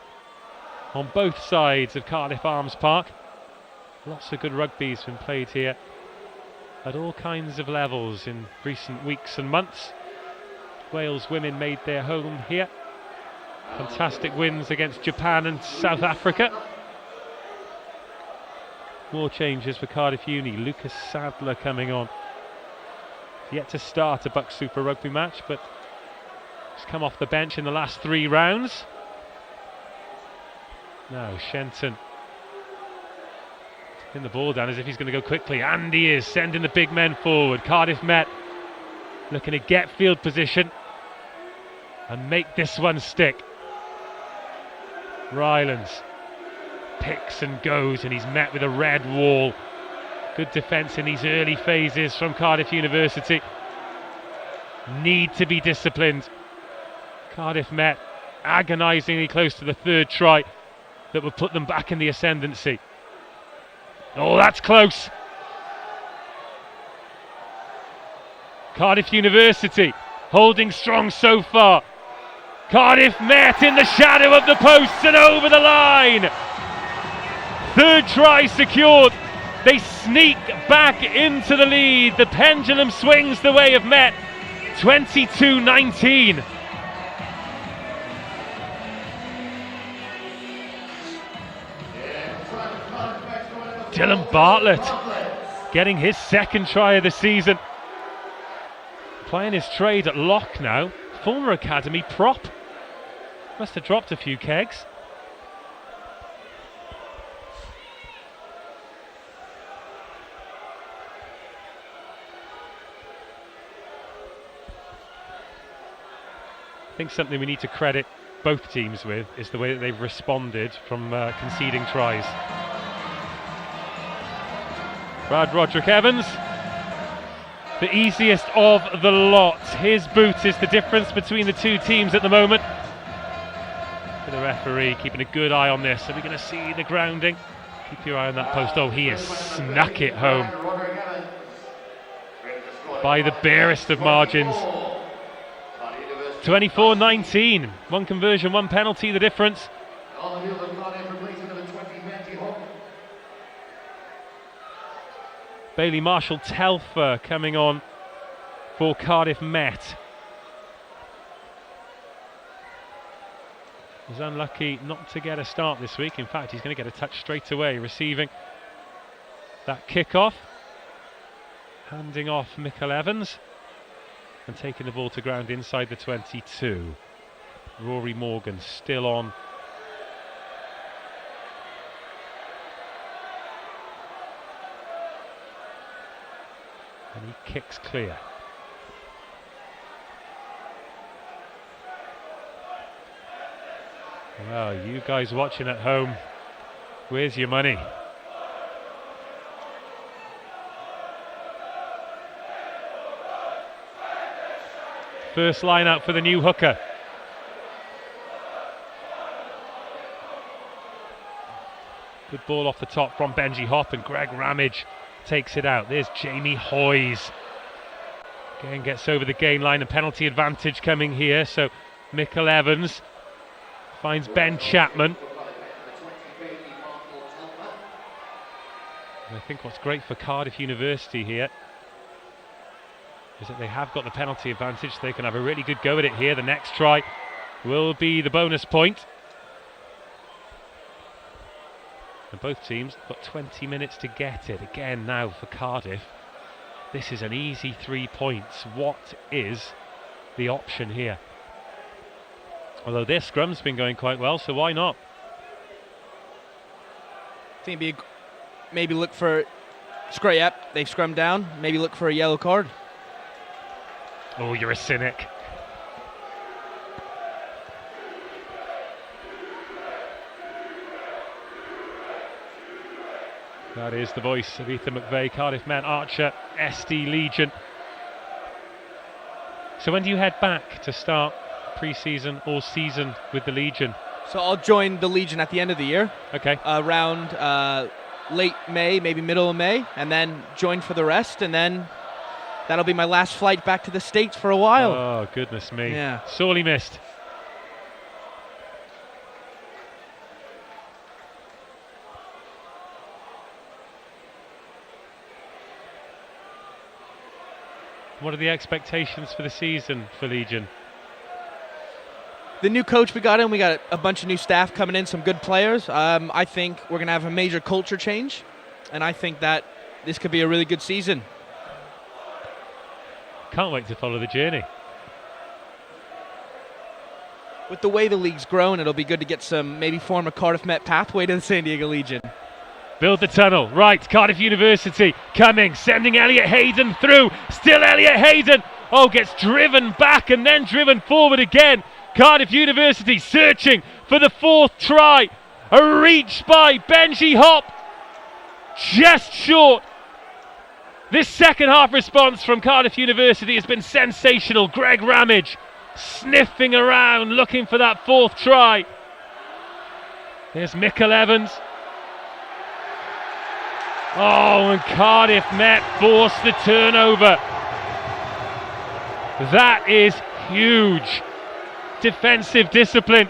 [SPEAKER 1] on both sides of Cardiff Arms Park. Lots of good rugby's been played here at all kinds of levels in recent weeks and months. Wales women made their home here. Fantastic wins against Japan and South Africa. More changes for Cardiff Uni. Lucas Sadler coming on yet to start a BUCS Super Rugby match, but he's come off the bench in the last 3 rounds. Now Shenton pin the ball down as if he's going to go quickly, and he is sending the big men forward. Cardiff Met looking to get field position and make this one stick. Rylands picks and goes, and he's met with a red wall. Good defence in these early phases from Cardiff University. Need to be disciplined. Cardiff Met agonisingly close to the 3rd try that would put them back in the ascendancy. Oh, that's close. Cardiff University holding strong so far. Cardiff Met in the shadow of the posts and over the line. 3rd try secured. They sneak back into the lead. The pendulum swings the way of Met. 22-19. Dylan Bartlett getting his 2nd try of the season. Playing his trade at lock now. Former academy prop. Must have dropped a few kegs. I think something we need to credit both teams with is the way that they've responded from conceding tries. Brad Roderick Evans, the easiest of the lot. His boot is the difference between the 2 teams at the moment. For the referee keeping a good eye on this. Are we going to see the grounding? Keep your eye on that post. Oh, he has snuck it home by the barest of margins. 24-19. 1 conversion, 1 penalty, the difference. Bailey Marshall Telfer coming on for Cardiff Met. He's unlucky not to get a start this week. In fact, he's going to get a touch straight away, receiving that kickoff. Handing off Michael Evans and taking the ball to ground inside the 22. Rory Morgan still on. And he kicks clear. Well, you guys watching at home, where's your money? First line out for the new hooker. Good ball off the top from Benji Hop, and Greg Ramage takes it out. There's Jamie Hoyes. Again gets over the gain line, and penalty advantage coming here. So Michael Evans finds Ben Chapman. And I think what's great for Cardiff University here is that they have got the penalty advantage. They can have a really good go at it here. The next try will be the bonus point. And both teams got 20 minutes to get it. Again now for Cardiff, this is an easy 3 points. What is the option here? Although their scrum's been going quite well, so why not?
[SPEAKER 4] I think maybe look for yep, they've scrummed down. Maybe look for a yellow card.
[SPEAKER 1] Oh, you're a cynic. That is the voice of Ethan McVeigh, Cardiff Met, Archer, SD Legion. So when do you head back to start pre-season or season with the Legion?
[SPEAKER 4] So I'll join the Legion at the end of the year.
[SPEAKER 1] Okay.
[SPEAKER 4] Around late May, maybe middle of May, and then join for the rest, and then that'll be my last flight back to the States for a while.
[SPEAKER 1] Oh, goodness me.
[SPEAKER 4] Yeah.
[SPEAKER 1] Sorely missed. What are the expectations for the season for Legion?
[SPEAKER 4] The new coach we got a bunch of new staff coming in, some good players. I think we're going to have a major culture change, and I think that this could be a really good season.
[SPEAKER 1] Can't wait to follow the journey.
[SPEAKER 4] With the way the league's grown, it'll be good to get some, maybe form a Cardiff Met pathway to the San Diego Legion.
[SPEAKER 1] Build the tunnel. Right, Cardiff University coming, sending Elliot Hayden through. Still Elliot Hayden. Oh, gets driven back and then driven forward again. Cardiff University searching for the 4th try. A reach by Benji Hop. Just short. This second half response from Cardiff University has been sensational. Greg Ramage sniffing around, looking for that 4th try. There's Michael Evans. Oh, and Cardiff Met forced the turnover. That is huge. Defensive discipline.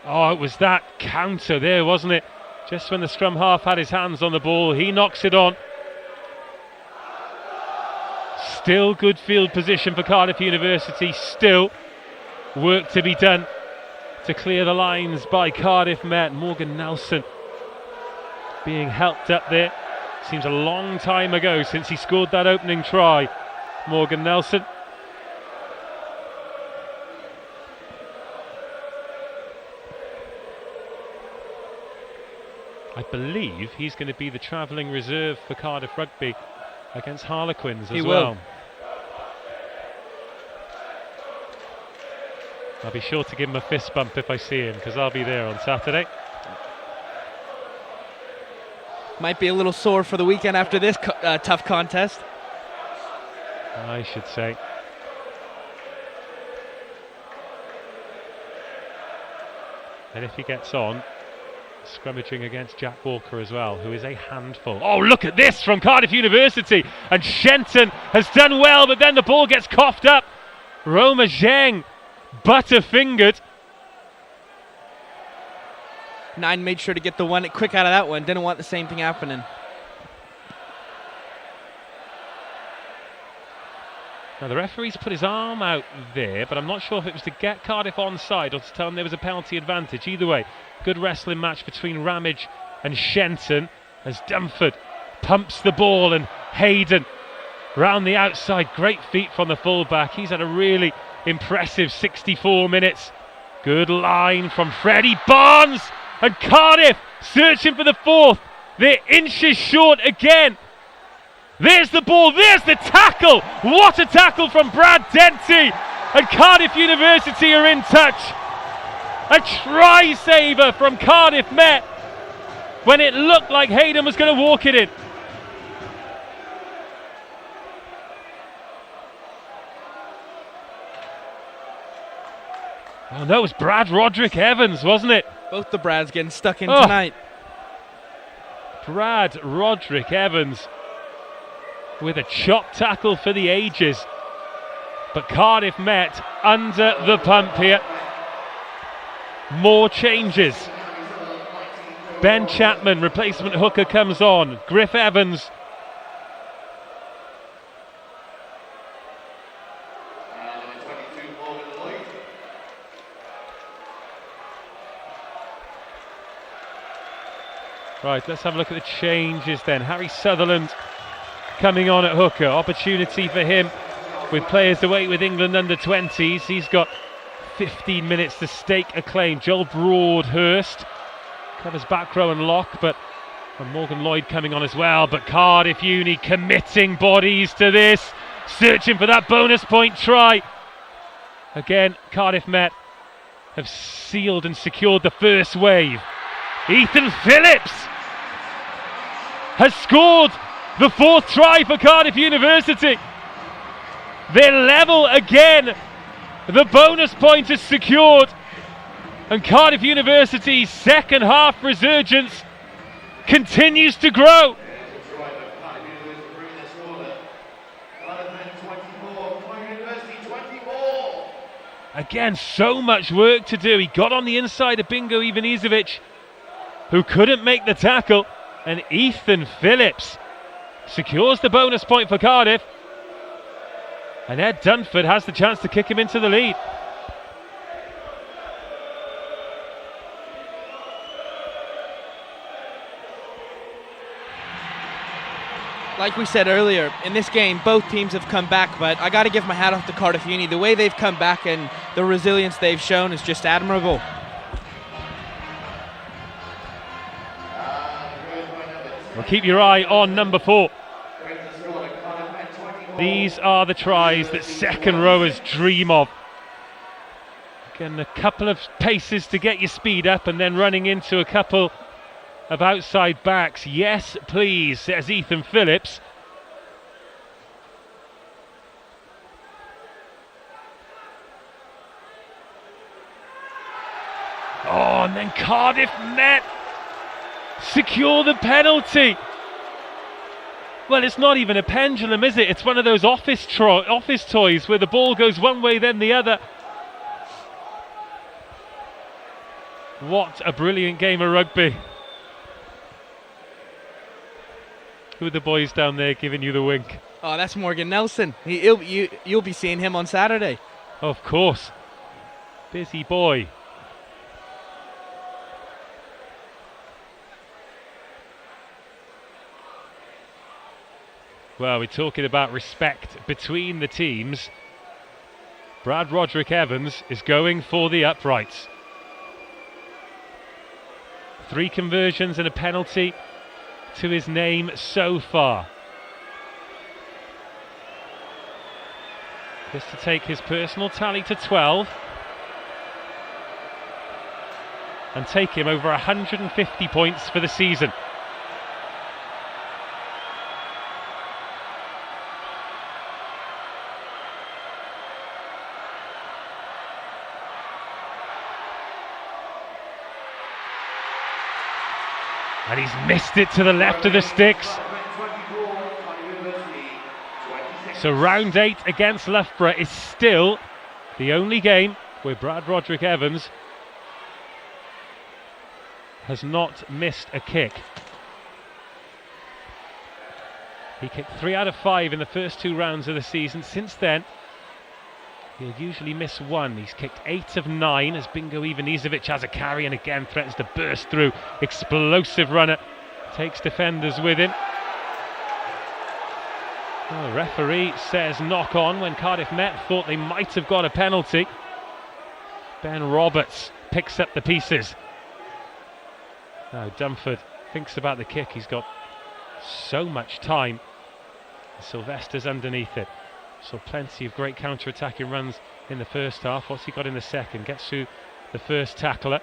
[SPEAKER 1] Oh, it was that counter there, wasn't it? Just when the scrum half had his hands on the ball, he knocks it on. Still good field position for Cardiff University. Still work to be done to clear the lines by Cardiff Met. Morgan Nelson being helped up there. Seems a long time ago since he scored that opening try. Morgan Nelson. I believe he's going to be the travelling reserve for Cardiff Rugby against Harlequins as well. I'll be sure to give him a fist bump if I see him, because I'll be there on Saturday.
[SPEAKER 4] Might be a little sore for the weekend after this tough contest.
[SPEAKER 1] I should say. And if he gets on, scrummaging against Jack Walker as well, who is a handful. Oh, look at this from Cardiff University. And Shenton has done well, but then the ball gets coughed up. Roma Zheng, butterfingered.
[SPEAKER 4] Nine made sure to get the one quick out of that one. Didn't want the same thing happening.
[SPEAKER 1] Now the referee's put his arm out there, but I'm not sure if it was to get Cardiff onside or to tell him there was a penalty advantage. Either way, good wrestling match between Ramage and Shenton as Dunford pumps the ball and Hayden round the outside. Great feet from the fullback. He's had a really impressive 64 minutes. Good line from Freddie Barnes, and Cardiff searching for the 4th. They're inches short again. There's the ball, there's the tackle. What a tackle from Brad Denty, and Cardiff University are in touch. A try saver from Cardiff Met when it looked like Hayden was going to walk it in. Oh no, it was Brad Roderick Evans, wasn't it?
[SPEAKER 4] Both the Brads getting stuck in tonight.
[SPEAKER 1] Brad Roderick Evans with a chop tackle for the ages. But Cardiff Met under the pump here. More changes. Ben Chapman, replacement hooker, comes on. Griff Evans. Right, let's have a look at the changes then. Harry Sutherland coming on at hooker. Opportunity for him with players away with England under 20s. He's got 15 minutes to stake a claim. Joel Broadhurst covers back row and lock, but Morgan Lloyd coming on as well. But Cardiff Uni committing bodies to this, searching for that bonus point try. Again, Cardiff Met have sealed and secured the first wave. Ethan Phillips has scored the 4th try for Cardiff University. They're level again. The bonus point is secured, and Cardiff University's second half resurgence continues to grow. Again, so much work to do. He got on the inside of Bingo Ivanisevic, who couldn't make the tackle, and Ethan Phillips secures the bonus point for Cardiff, and Ed Dunford has the chance to kick him into the lead.
[SPEAKER 4] Like we said earlier, in this game, both teams have come back, but I got to give my hat off to Cardiff Uni. The way they've come back and the resilience they've shown is just admirable.
[SPEAKER 1] Well, keep your eye on number 4. These are the tries that second rowers dream of. Again, a couple of paces to get your speed up and then running into a couple of outside backs. Yes, please, says Ethan Phillips. Oh, and then Cardiff Met secure the penalty. Well, it's not even a pendulum, is it? It's one of those office toys where the ball goes one way, then the other. What a brilliant game of rugby. Who are the boys down there giving you the wink?
[SPEAKER 4] Oh, that's Morgan Nelson. You'll be seeing him on Saturday.
[SPEAKER 1] Of course. Busy boy. Well, we're talking about respect between the teams. Brad Roderick Evans is going for the uprights. 3 conversions and a penalty to his name so far. This to take his personal tally to 12 and take him over 150 points for the season. And he's missed it to the left of the sticks. So round 8 against Loughborough is still the only game where Brad Roderick Evans has not missed a kick. He kicked 3 out of 5 in the first 2 rounds of the season. Since then, he'll usually miss 1. He's kicked 8 of 9 as Bingo Ivanisevic has a carry and again threatens to burst through. Explosive runner, takes defenders with him. The referee says knock on when Cardiff Met thought they might have got a penalty. Ben Roberts picks up the pieces. Now Dunford thinks about the kick. He's got so much time. Sylvester's underneath it. So plenty of great counter-attacking runs in the first half. What's he got in the second? Gets through the first tackler.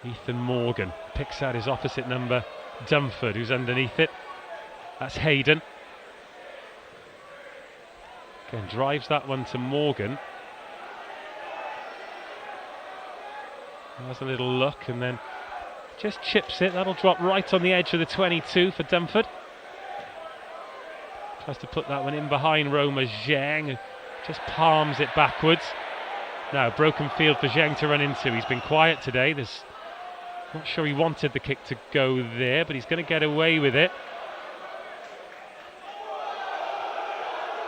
[SPEAKER 1] Ethan Morgan picks out his opposite number, Dunford, who's underneath it. That's Hayden. Again, drives that one to Morgan. Has a little look and then just chips it. That'll drop right on the edge of the 22 for Dunford. Tries to put that one in behind Roma Zheng, who just palms it backwards. Now, broken field for Zheng to run into. He's been quiet today. Not sure he wanted the kick to go there, but he's going to get away with it.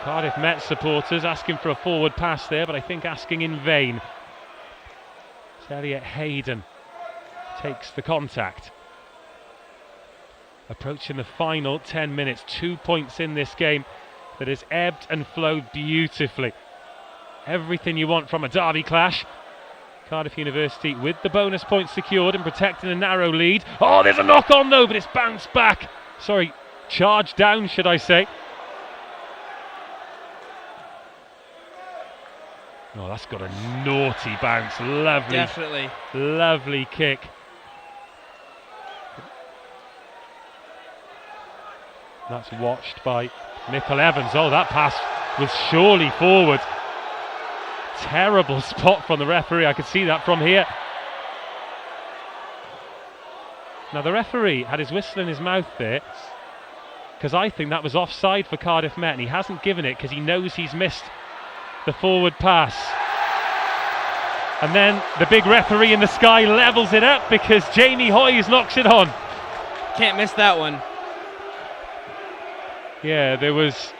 [SPEAKER 1] Cardiff Met supporters asking for a forward pass there, but I think asking in vain. Elliot Hayden takes the contact. Approaching the final 10 minutes, 2 points in this game that has ebbed and flowed beautifully. Everything you want from a derby clash. Cardiff University with the bonus points secured and protecting a narrow lead. Oh, there's a knock on though, but it's bounced back. Sorry, charged down, should I say. Oh, that's got a naughty bounce. Lovely.
[SPEAKER 4] Definitely.
[SPEAKER 1] Lovely kick. That's watched by Michael Evans. Oh, that pass was surely forward. Terrible spot from the referee. I could see that from here. Now, the referee had his whistle in his mouth there because I think that was offside for Cardiff Met, and he hasn't given it because he knows he's missed the forward pass. And then the big referee in the sky levels it up because Jamie Hoyes knocks it on.
[SPEAKER 4] Can't miss that one.
[SPEAKER 1] Yeah, there was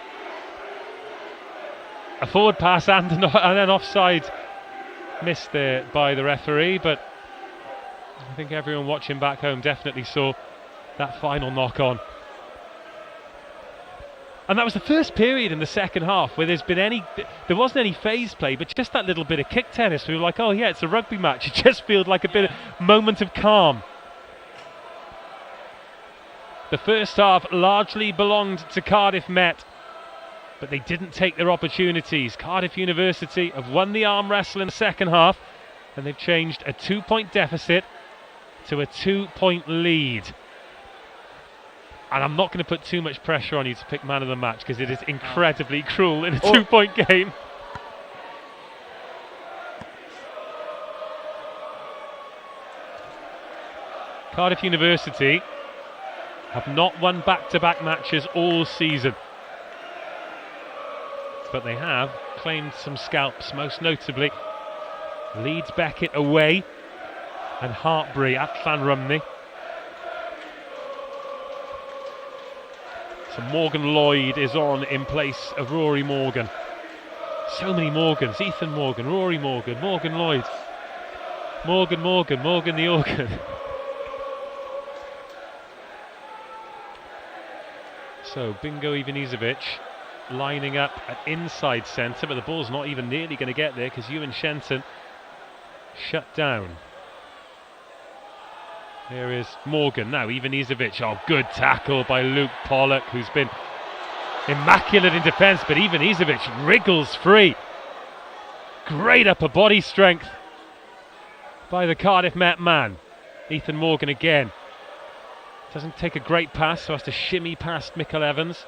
[SPEAKER 1] a forward pass and an offside missed there by the referee, but I think everyone watching back home definitely saw that final knock on. And that was the first period in the second half where there wasn't any phase play, but just that little bit of kick tennis. We were like, oh yeah, it's a rugby match. It just feels like a bit of moment of calm. The first half largely belonged to Cardiff Met, but they didn't take their opportunities. Cardiff University have won the arm wrestle in the second half, and they've changed a 2-point deficit to a 2-point lead. And I'm not going to put too much pressure on you to pick man of the match, because it is incredibly cruel in a 2-point game. Cardiff University have not won back-to-back matches all season, but they have claimed some scalps, most notably Leeds Beckett away and Hartbury at Llanrumney. So Morgan Lloyd is on in place of Rory Morgan. So many Morgans. Ethan Morgan, Rory Morgan, Morgan Lloyd, Morgan the organ. So Bingo Ivanisevic lining up at inside centre, but the ball's not even nearly going to get there because Ewan Shenton shut down. Here is Morgan now, Ivanisevic. Oh, good tackle by Luke Pollock, who's been immaculate in defence, but Ivanisevic wriggles free. Great upper body strength by the Cardiff Met man. Ethan Morgan again. Doesn't take a great pass, so has to shimmy past Michael Evans.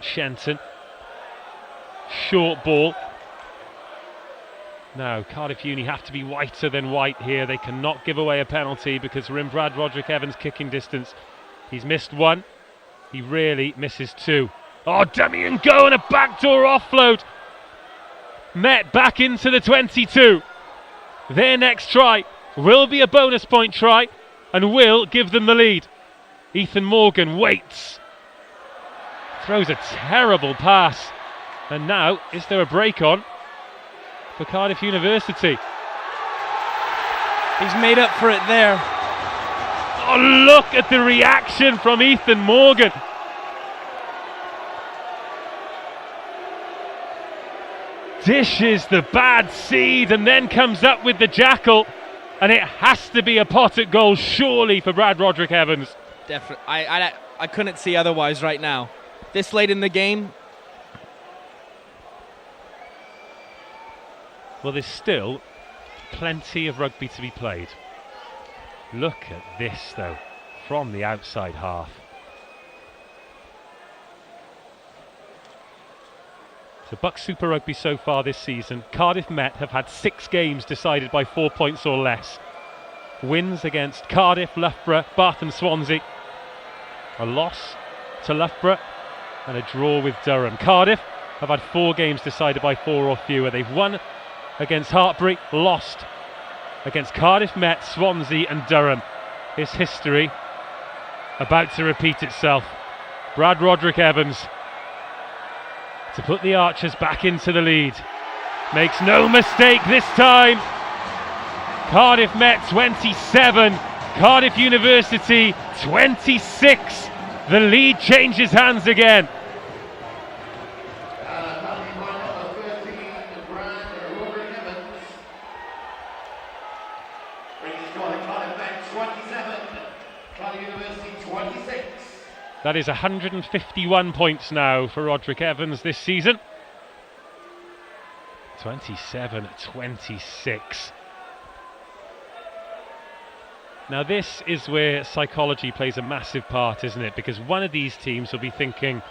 [SPEAKER 1] Shenton. Short ball. Now, Cardiff Uni have to be whiter than white here. They cannot give away a penalty because we're in Brad Roderick Evans' kicking distance. He's missed one. He really misses two. Oh, dummy and go, and a backdoor offload. Met back into the 22. Their next try will be a bonus point try and will give them the lead. Ethan Morgan waits. Throws a terrible pass. And now, is there a break on for Cardiff University?
[SPEAKER 4] He's made up for it there.
[SPEAKER 1] Oh, look at the reaction from Ethan Morgan. Dishes the bad seed and then comes up with the jackal, and it has to be a pot at goal surely for Brad Roderick Evans.
[SPEAKER 4] Definitely. I couldn't see otherwise right now. This late in the game.
[SPEAKER 1] Well, there's still plenty of rugby to be played. Look at this, though, from the outside half. So BUCS Super Rugby so far this season, Cardiff Met have had 6 games decided by 4 points or less. Wins against Cardiff, Loughborough, Bath and Swansea. A loss to Loughborough and a draw with Durham. Cardiff have had 4 games decided by 4 or fewer. They've won against Hartbury, lost against Cardiff Met, Swansea and Durham. His history about to repeat itself. Brad Roderick Evans to put the Archers back into the lead. Makes no mistake this time. Cardiff Met 27, Cardiff University 26. The lead changes hands again. That is 151 points now for Roderick Evans this season. 27-26. Now this is where psychology plays a massive part, isn't it? Because one of these teams will be thinking,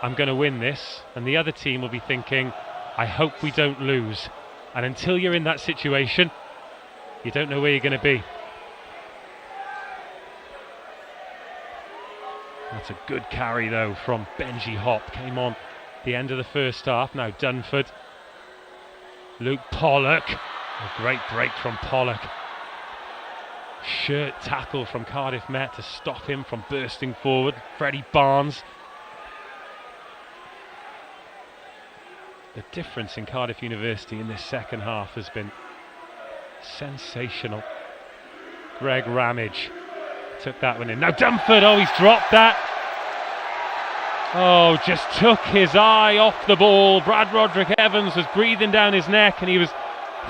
[SPEAKER 1] I'm going to win this, and the other team will be thinking, I hope we don't lose. And until you're in that situation, you don't know where you're going to be. That's a good carry though from Benji Hop. Came on the end of the first half. Now Dunford. Luke Pollock. A great break from Pollock. Shirt tackle from Cardiff Met to stop him from bursting forward. Freddie Barnes. The difference in Cardiff University in this second half has been sensational. Greg Ramage took that one in. Now Dunford, oh, he's dropped that. Oh, just took his eye off the ball. Brad Roderick Evans was breathing down his neck and he was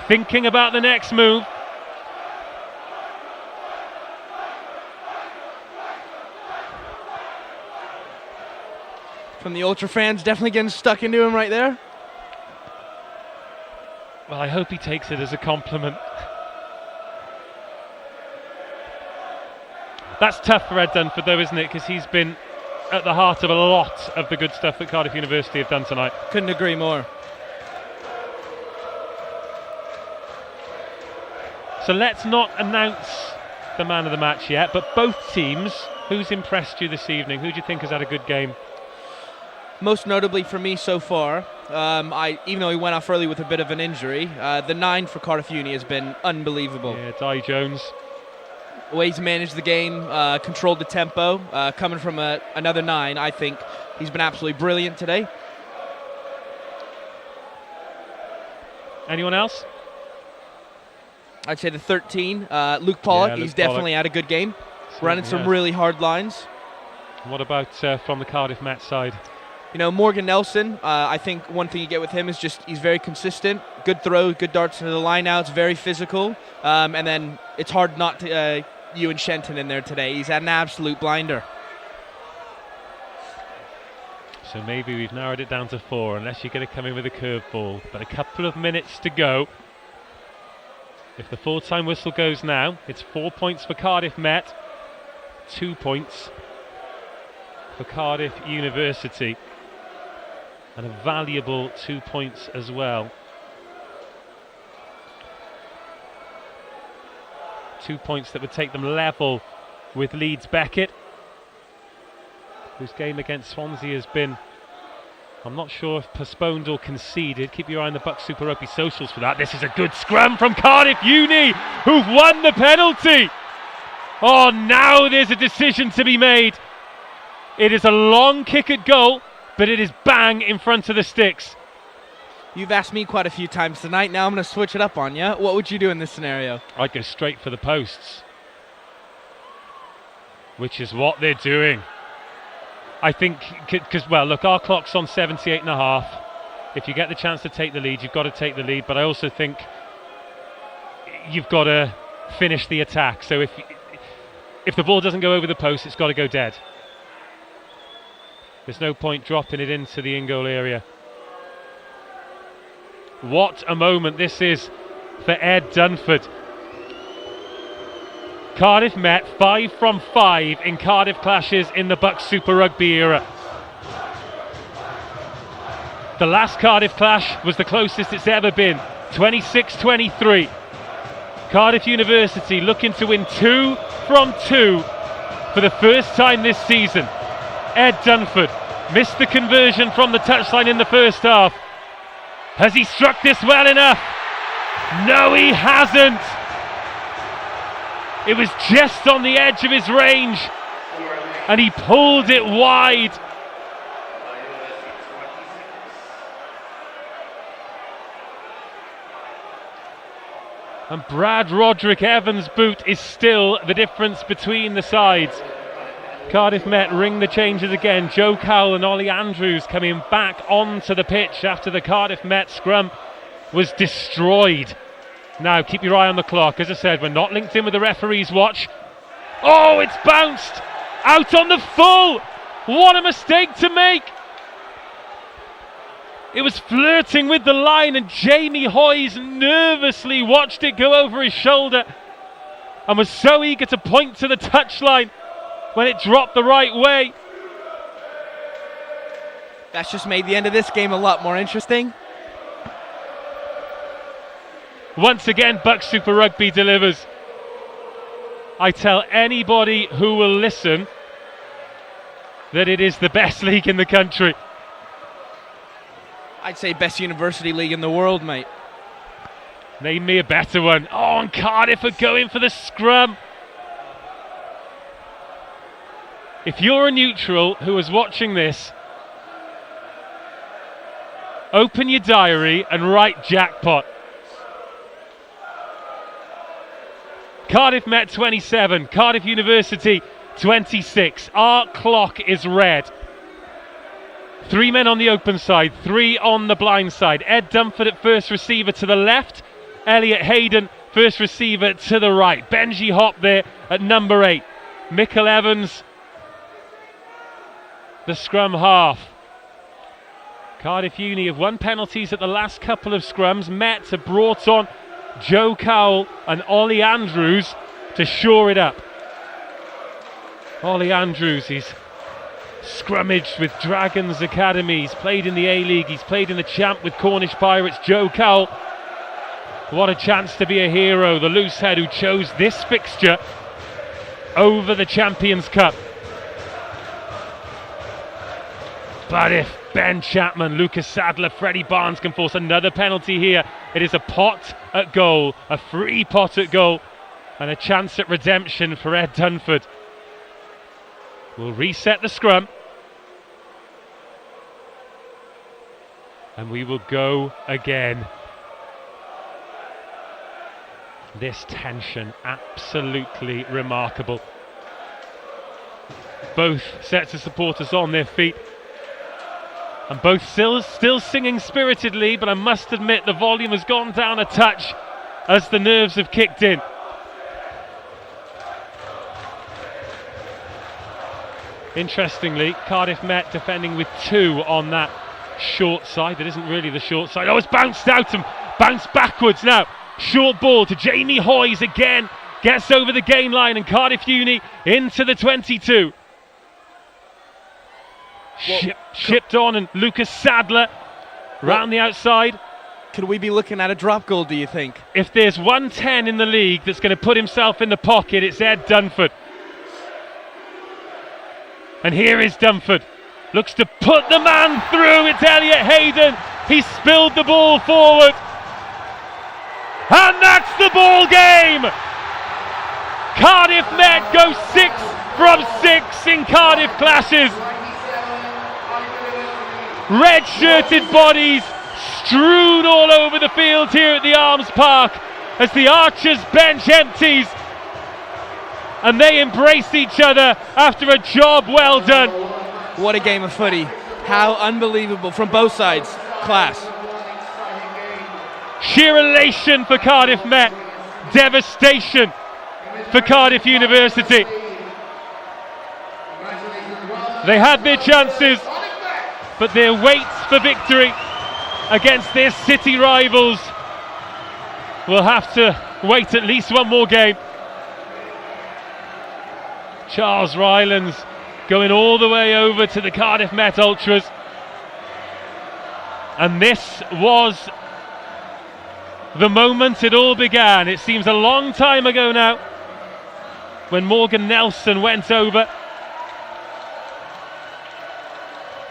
[SPEAKER 1] thinking about the next move.
[SPEAKER 4] From the Ultra fans, definitely getting stuck into him right there.
[SPEAKER 1] Well, I hope he takes it as a compliment. That's tough for Ed Dunford though, isn't it? Because he's been at the heart of a lot of the good stuff that Cardiff University have done tonight.
[SPEAKER 4] Couldn't agree more.
[SPEAKER 1] So let's not announce the man of the match yet, but both teams, who's impressed you this evening? Who do you think has had a good game?
[SPEAKER 4] Most notably for me so far, even though he went off early with a bit of an injury, the 9 for Cardiff Uni has been unbelievable.
[SPEAKER 1] Yeah, Di Jones.
[SPEAKER 4] The way he's managed the game, controlled the tempo, coming from another 9, I think he's been absolutely brilliant today.
[SPEAKER 1] Anyone else?
[SPEAKER 4] I'd say the 13, Luke Pollock, he's definitely had a good game, running some really hard lines.
[SPEAKER 1] What about from the Cardiff Met side?
[SPEAKER 4] You know, Morgan Nelson, I think one thing you get with him is just he's very consistent, good throws, good darts into the line-outs, very physical, and then it's hard not to Ewan Shenton in there today. He's had an absolute blinder.
[SPEAKER 1] So maybe we've narrowed it down to 4, unless you're going to come in with a curveball. But a couple of minutes to go. If the full-time whistle goes now, it's 4 points for Cardiff Met, 2 points for Cardiff University, and a valuable 2 points as well. 2 points that would take them level with Leeds Beckett, whose game against Swansea has been, I'm not sure if postponed or conceded. Keep your eye on the BUCS Super Rugby socials for that. This is a good scrum from Cardiff Uni, who've won the penalty. Oh, now there's a decision to be made. It is a long kick at goal, but it is bang in front of the sticks.
[SPEAKER 4] You've asked me quite a few times tonight. Now I'm going to switch it up on you. What would you do in this scenario?
[SPEAKER 1] I'd go straight for the posts, which is what they're doing. I think, because, well, look, our clock's on 78.5. If you get the chance to take the lead, you've got to take the lead. But I also think you've got to finish the attack. So if the ball doesn't go over the post, it's got to go dead. There's no point dropping it into the in-goal area. What a moment this is for Ed Dunford. Cardiff Met 5 from 5 in Cardiff clashes in the BUCS Super Rugby era. The last Cardiff clash was the closest it's ever been, 26-23. Cardiff University looking to win 2 from 2 for the first time this season. Ed Dunford missed the conversion from the touchline in the first half. Has he struck this well enough? No, he hasn't. It was just on the edge of his range, and he pulled it wide. And Brad Roderick Evans' boot is still the difference between the sides. Cardiff Met ring the changes again. Joe Cowell and Ollie Andrews coming back onto the pitch after the Cardiff Met scrum was destroyed. Now keep your eye on the clock. As I said, we're not linked in with the referee's watch. Oh, it's bounced out on the full. What a mistake to make. It was flirting with the line, and Jamie Hoyes nervously watched it go over his shoulder and was so eager to point to the touchline when it dropped the right way.
[SPEAKER 4] That's just made the end of this game a lot more interesting.
[SPEAKER 1] Once again, BUCS Super Rugby delivers. I tell anybody who will listen that it is the best league in the country.
[SPEAKER 4] I'd say best university league in the world, mate.
[SPEAKER 1] Name me a better one. Oh, and Cardiff are going for the scrum. If you're a neutral who is watching this, open your diary and write jackpot. Cardiff Met 27, Cardiff University 26. Our clock is red. 3 men on the open side, 3 on the blind side. Ed Dunford at first receiver to the left. Elliot Hayden, first receiver to the right. Benji Hop there at number 8. Michael Evans, the scrum half. Cardiff Uni have won penalties at the last couple of scrums. Met have brought on Joe Cowell and Ollie Andrews to shore it up. Ollie Andrews, he's scrummaged with Dragons Academy. He's played in the A-League. He's played in the Champ with Cornish Pirates. Joe Cowell, what a chance to be a hero. The loose head who chose this fixture over the Champions Cup. But if Ben Chapman, Lucas Sadler, Freddie Barnes can force another penalty here, it is a pot at goal, a free pot at goal, and a chance at redemption for Ed Dunford. We'll reset the scrum, and we will go again. This tension, absolutely remarkable. Both sets of supporters on their feet, and both still singing spiritedly, but I must admit the volume has gone down a touch as the nerves have kicked in. Interestingly, Cardiff Met defending with 2 on that short side. It isn't really the short side. Oh, it's bounced out and bounced backwards now. Short ball to Jamie Hoyes again. Gets over the game line, and Cardiff Uni into the 22. Shipped on, and Lucas Sadler round the outside.
[SPEAKER 4] Could we be looking at a drop goal, do you think?
[SPEAKER 1] If there's 110 in the league that's going to put himself in the pocket, it's Ed Dunford. And here is Dunford. Looks to put the man through. It's Elliot Hayden. He spilled the ball forward. And that's the ball game. Cardiff Met go 6 from 6 in Cardiff clashes. Red-shirted bodies strewn all over the field here at the Arms Park as the Archers bench empties and they embrace each other after a job well done.
[SPEAKER 4] What a game of footy. How unbelievable from both sides. Class.
[SPEAKER 1] Sheer elation for Cardiff Met. Devastation for Cardiff University. They had their chances, but their wait for victory against their city rivals will have to wait at least one more game. Charles Rylands going all the way over to the Cardiff Met Ultras. And this was the moment it all began. It seems a long time ago now when Morgan Nelson went over.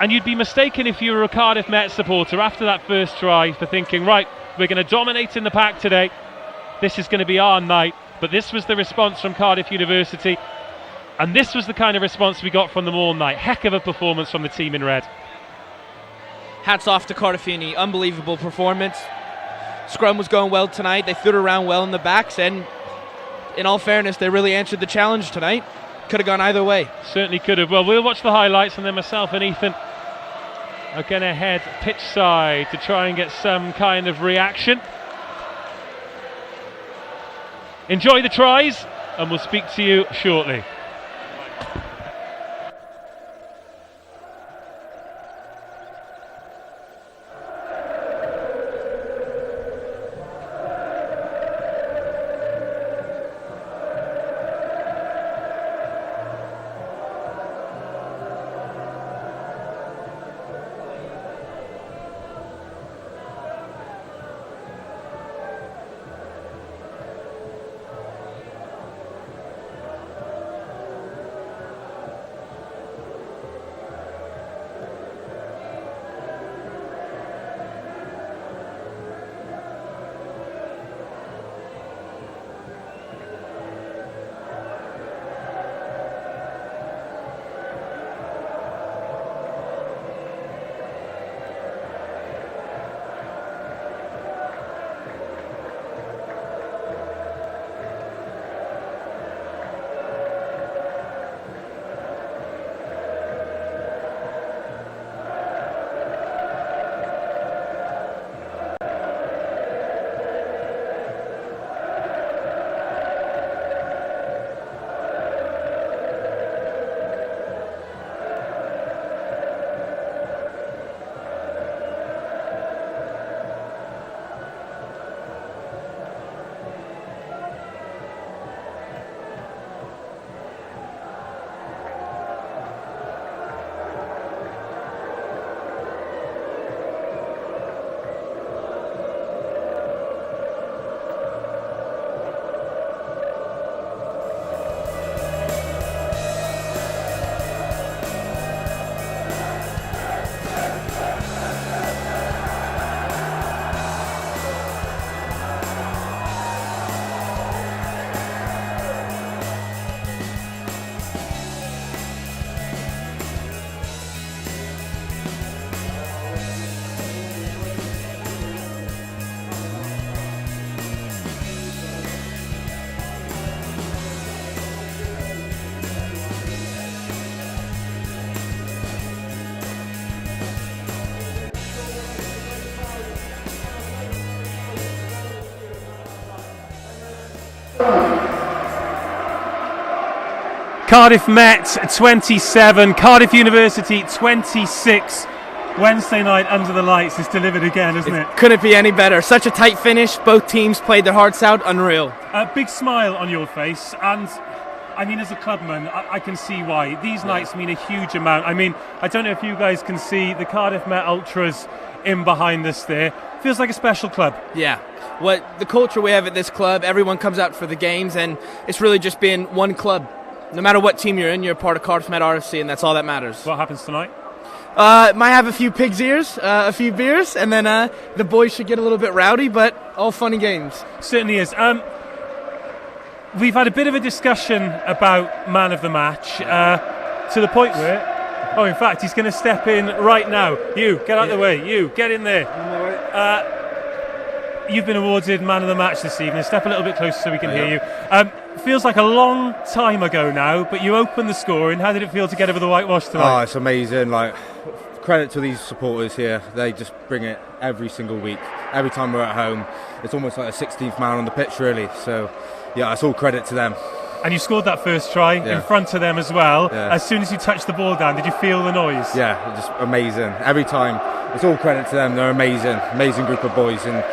[SPEAKER 1] And you'd be mistaken if you were a Cardiff Met supporter after that first try for thinking, right, we're going to dominate in the pack today. This is going to be our night. But this was the response from Cardiff University. And this was the kind of response we got from them all night. Heck of a performance from the team in red.
[SPEAKER 4] Hats off to Cardiff Uni. Unbelievable performance. Scrum was going well tonight. They threw it around well in the backs. And in all fairness, they really answered the challenge tonight. Could have gone either way.
[SPEAKER 1] Certainly could have. Well, we'll watch the highlights, and then myself and Ethan are going to head pitch side to try and get some kind of reaction. Enjoy the tries, and we'll speak to you shortly. Cardiff Met 27, Cardiff University 26. Wednesday night under the lights is delivered again, isn't it?
[SPEAKER 4] Couldn't be any better. Such a tight finish. Both teams played their hearts out. Unreal.
[SPEAKER 1] A big smile on your face, and I mean, as a clubman, I can see why. These nights mean a huge amount. I mean, I don't know if you guys can see the Cardiff Met Ultras in behind us there. Feels like a special club.
[SPEAKER 4] Yeah. What the culture we have at this club, everyone comes out for the games, and it's really just been one club. No matter what team you're in, you're a part of Cardiff Met RFC, and that's all that matters.
[SPEAKER 1] What happens tonight?
[SPEAKER 4] Might have a few pig's ears, a few beers, and then the boys should get a little bit rowdy, but all fun and games.
[SPEAKER 1] Certainly is. We've had a bit of a discussion about man of the match, to the point where, in fact, he's going to step in right now. You, get out of the way. You, get in there. You've been awarded man of the match this evening. Step a little bit closer so we can hear you. Feels like a long time ago now, but you opened the scoring. How did it feel to get over the whitewash tonight?
[SPEAKER 7] Oh, it's amazing. Like, credit to these supporters here. They just bring it every single week. Every time we're at home, it's almost like a 16th man on the pitch, really. So, yeah, it's all credit to them.
[SPEAKER 1] And you scored that first try in front of them as well.
[SPEAKER 7] Yeah.
[SPEAKER 1] As soon as you touched the ball down, did you feel the noise?
[SPEAKER 7] Yeah, just amazing. Every time. It's all credit to them. They're amazing. Amazing group of boys. And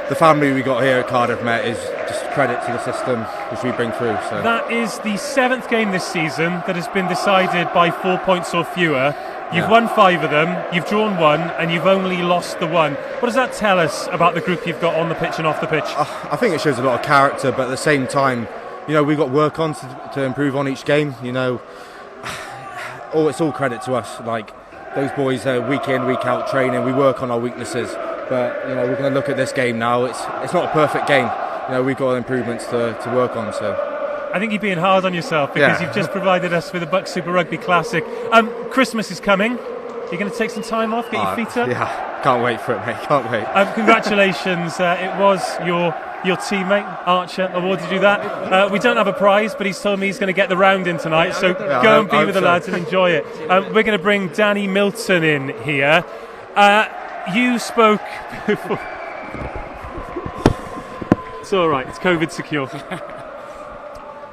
[SPEAKER 7] the family we got here at Cardiff Met is just credit to the system which we bring through. So
[SPEAKER 1] that is the 7th game this season that has been decided by 4 points or fewer. You've won 5 of them, you've drawn 1, and you've only lost the 1. What does that tell us about the group you've got on the pitch and off the pitch?
[SPEAKER 7] I think it shows a lot of character, but at the same time, you know, we've got work on to improve on each game. You know, it's all credit to us. Like, those boys are week in, week out training. We work on our weaknesses. But, you know, we're going to look at this game now. It's not a perfect game. You know, we've got improvements to work on. So
[SPEAKER 1] I think you're being hard on yourself because you've just provided us with a BUCS Super Rugby Classic. Christmas is coming. You're going to take some time off, get your feet up?
[SPEAKER 7] Yeah, can't wait for it, mate. Can't wait.
[SPEAKER 1] Congratulations. It was your teammate, Archer, awarded you that. We don't have a prize, but he's told me he's going to get the round in tonight. So go and be with the lads and enjoy it. We're going to bring Danny Milton in here. You spoke before. It's all right. It's COVID secure.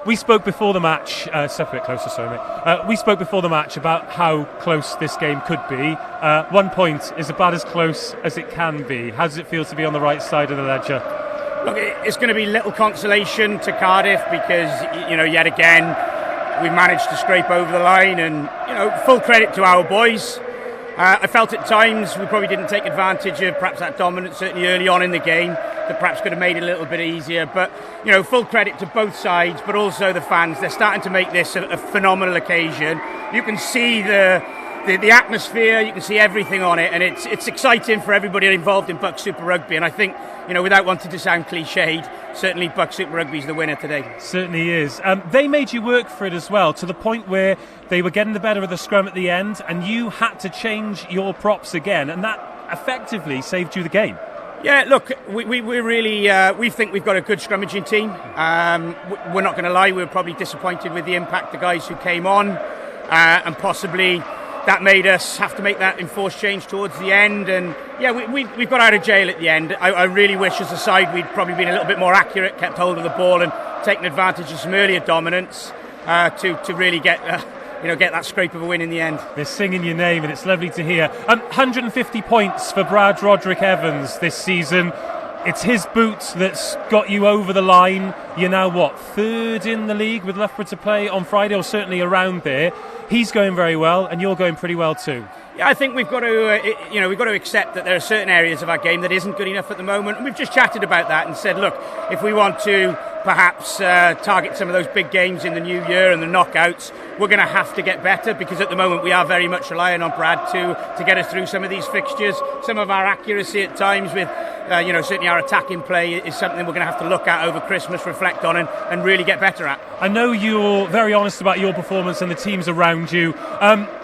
[SPEAKER 1] We spoke before the match. Step a bit closer, sorry, mate. We spoke before the match about how close this game could be. 1 point is about as close as it can be. How does it feel to be on the right side of the ledger?
[SPEAKER 2] Look, it's going to be little consolation to Cardiff because, you know, yet again, we managed to scrape over the line, and, you know, full credit to our boys. I felt at times we probably didn't take advantage of perhaps that dominance, certainly early on in the game, that perhaps could have made it a little bit easier. But, you know, full credit to both sides, but also the fans. They're starting to make this a phenomenal occasion. You can see the atmosphere, you can see everything on it, and it's exciting for everybody involved in BUCS Super Rugby. And I think, you know, without wanting to sound cliched, certainly BUCS Super Rugby is the winner today.
[SPEAKER 1] Certainly is. They made you work for it as well, to the point where they were getting the better of the scrum at the end, and you had to change your props again, and that effectively saved you the game.
[SPEAKER 2] Yeah, look, we really we think we've got a good scrummaging team. We're not going to lie, we were probably disappointed with the impact the guys who came on, and possibly that made us have to make that enforced change towards the end. And yeah, we got out of jail at the end. I really wish as a side we'd probably been a little bit more accurate, kept hold of the ball and taken advantage of some earlier dominance to really get that scrape of a win in the end.
[SPEAKER 1] They're singing your name, and it's lovely to hear. 150 points for Brad Roderick Evans this season. It's his boots that's got you over the line. You're now, third in the league with Loughborough to play on Friday, or certainly around there. He's going very well, and you're going pretty well too.
[SPEAKER 2] Yeah, I think we've got to accept that there are certain areas of our game that isn't good enough at the moment. And we've just chatted about that and said, look, if we want to perhaps target some of those big games in the new year and the knockouts, we're going to have to get better, because at the moment we are very much relying on Brad to get us through some of these fixtures. Some of our accuracy at times with certainly our attacking play is something we're going to have to look at over Christmas, reflect on and really get better at.
[SPEAKER 1] I know you're very honest about your performance and the teams around you.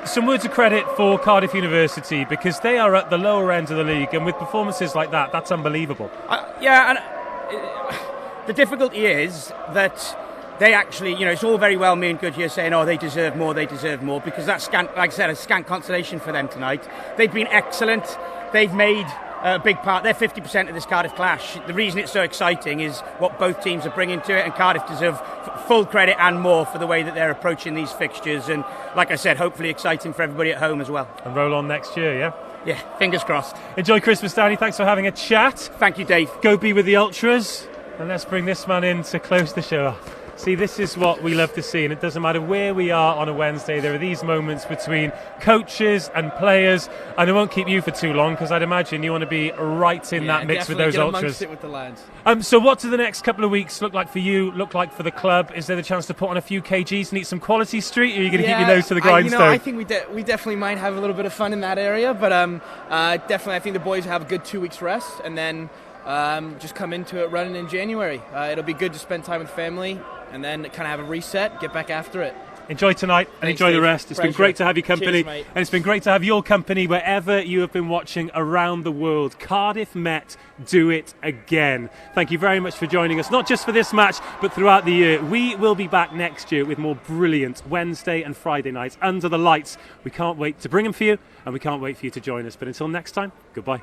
[SPEAKER 1] Some words of credit for Cardiff University, because they are at the lower end of the league, and with performances like that, that's unbelievable.
[SPEAKER 2] The difficulty is that they actually, it's all very well me and Goodyear saying, they deserve more, because that's scant, like I said, a scant consolation for them tonight. They've been excellent. They've made a big part. They're 50% of this Cardiff clash. The reason it's so exciting is what both teams are bringing to it, and Cardiff deserve full credit and more for the way that they're approaching these fixtures. And like I said, hopefully exciting for everybody at home as well.
[SPEAKER 1] And roll on next year, yeah?
[SPEAKER 2] Yeah, fingers crossed.
[SPEAKER 1] Enjoy Christmas, Danny. Thanks for having a chat.
[SPEAKER 2] Thank you, Dave.
[SPEAKER 1] Go be with the Ultras. And let's bring this man in to close the show off. See, this is what we love to see, and it doesn't matter where we are on a Wednesday, there are these moments between coaches and players, and I won't keep you for too long because I'd imagine you want to be right in that mix with those Ultras.
[SPEAKER 4] It with the lads.
[SPEAKER 1] So what do the next couple of weeks look like for you, look like for the club? Is there the chance to put on a few kgs and eat some quality street, or are you going to keep your nose to the grindstone?
[SPEAKER 4] I think we definitely might have a little bit of fun in that area, but definitely I think the boys have a good 2 weeks rest, and then just come into it running in January. It'll be good to spend time with family and then kind of have a reset, get back after it.
[SPEAKER 1] Enjoy tonight and enjoy the rest. It's been great to have your company.
[SPEAKER 4] Cheers,
[SPEAKER 1] and it's been great to have your company wherever you have been watching around the world. Cardiff Met, do it again. Thank you very much for joining us, not just for this match, but throughout the year. We will be back next year with more brilliant Wednesday and Friday nights under the lights. We can't wait to bring them for you, and we can't wait for you to join us. But until next time, goodbye.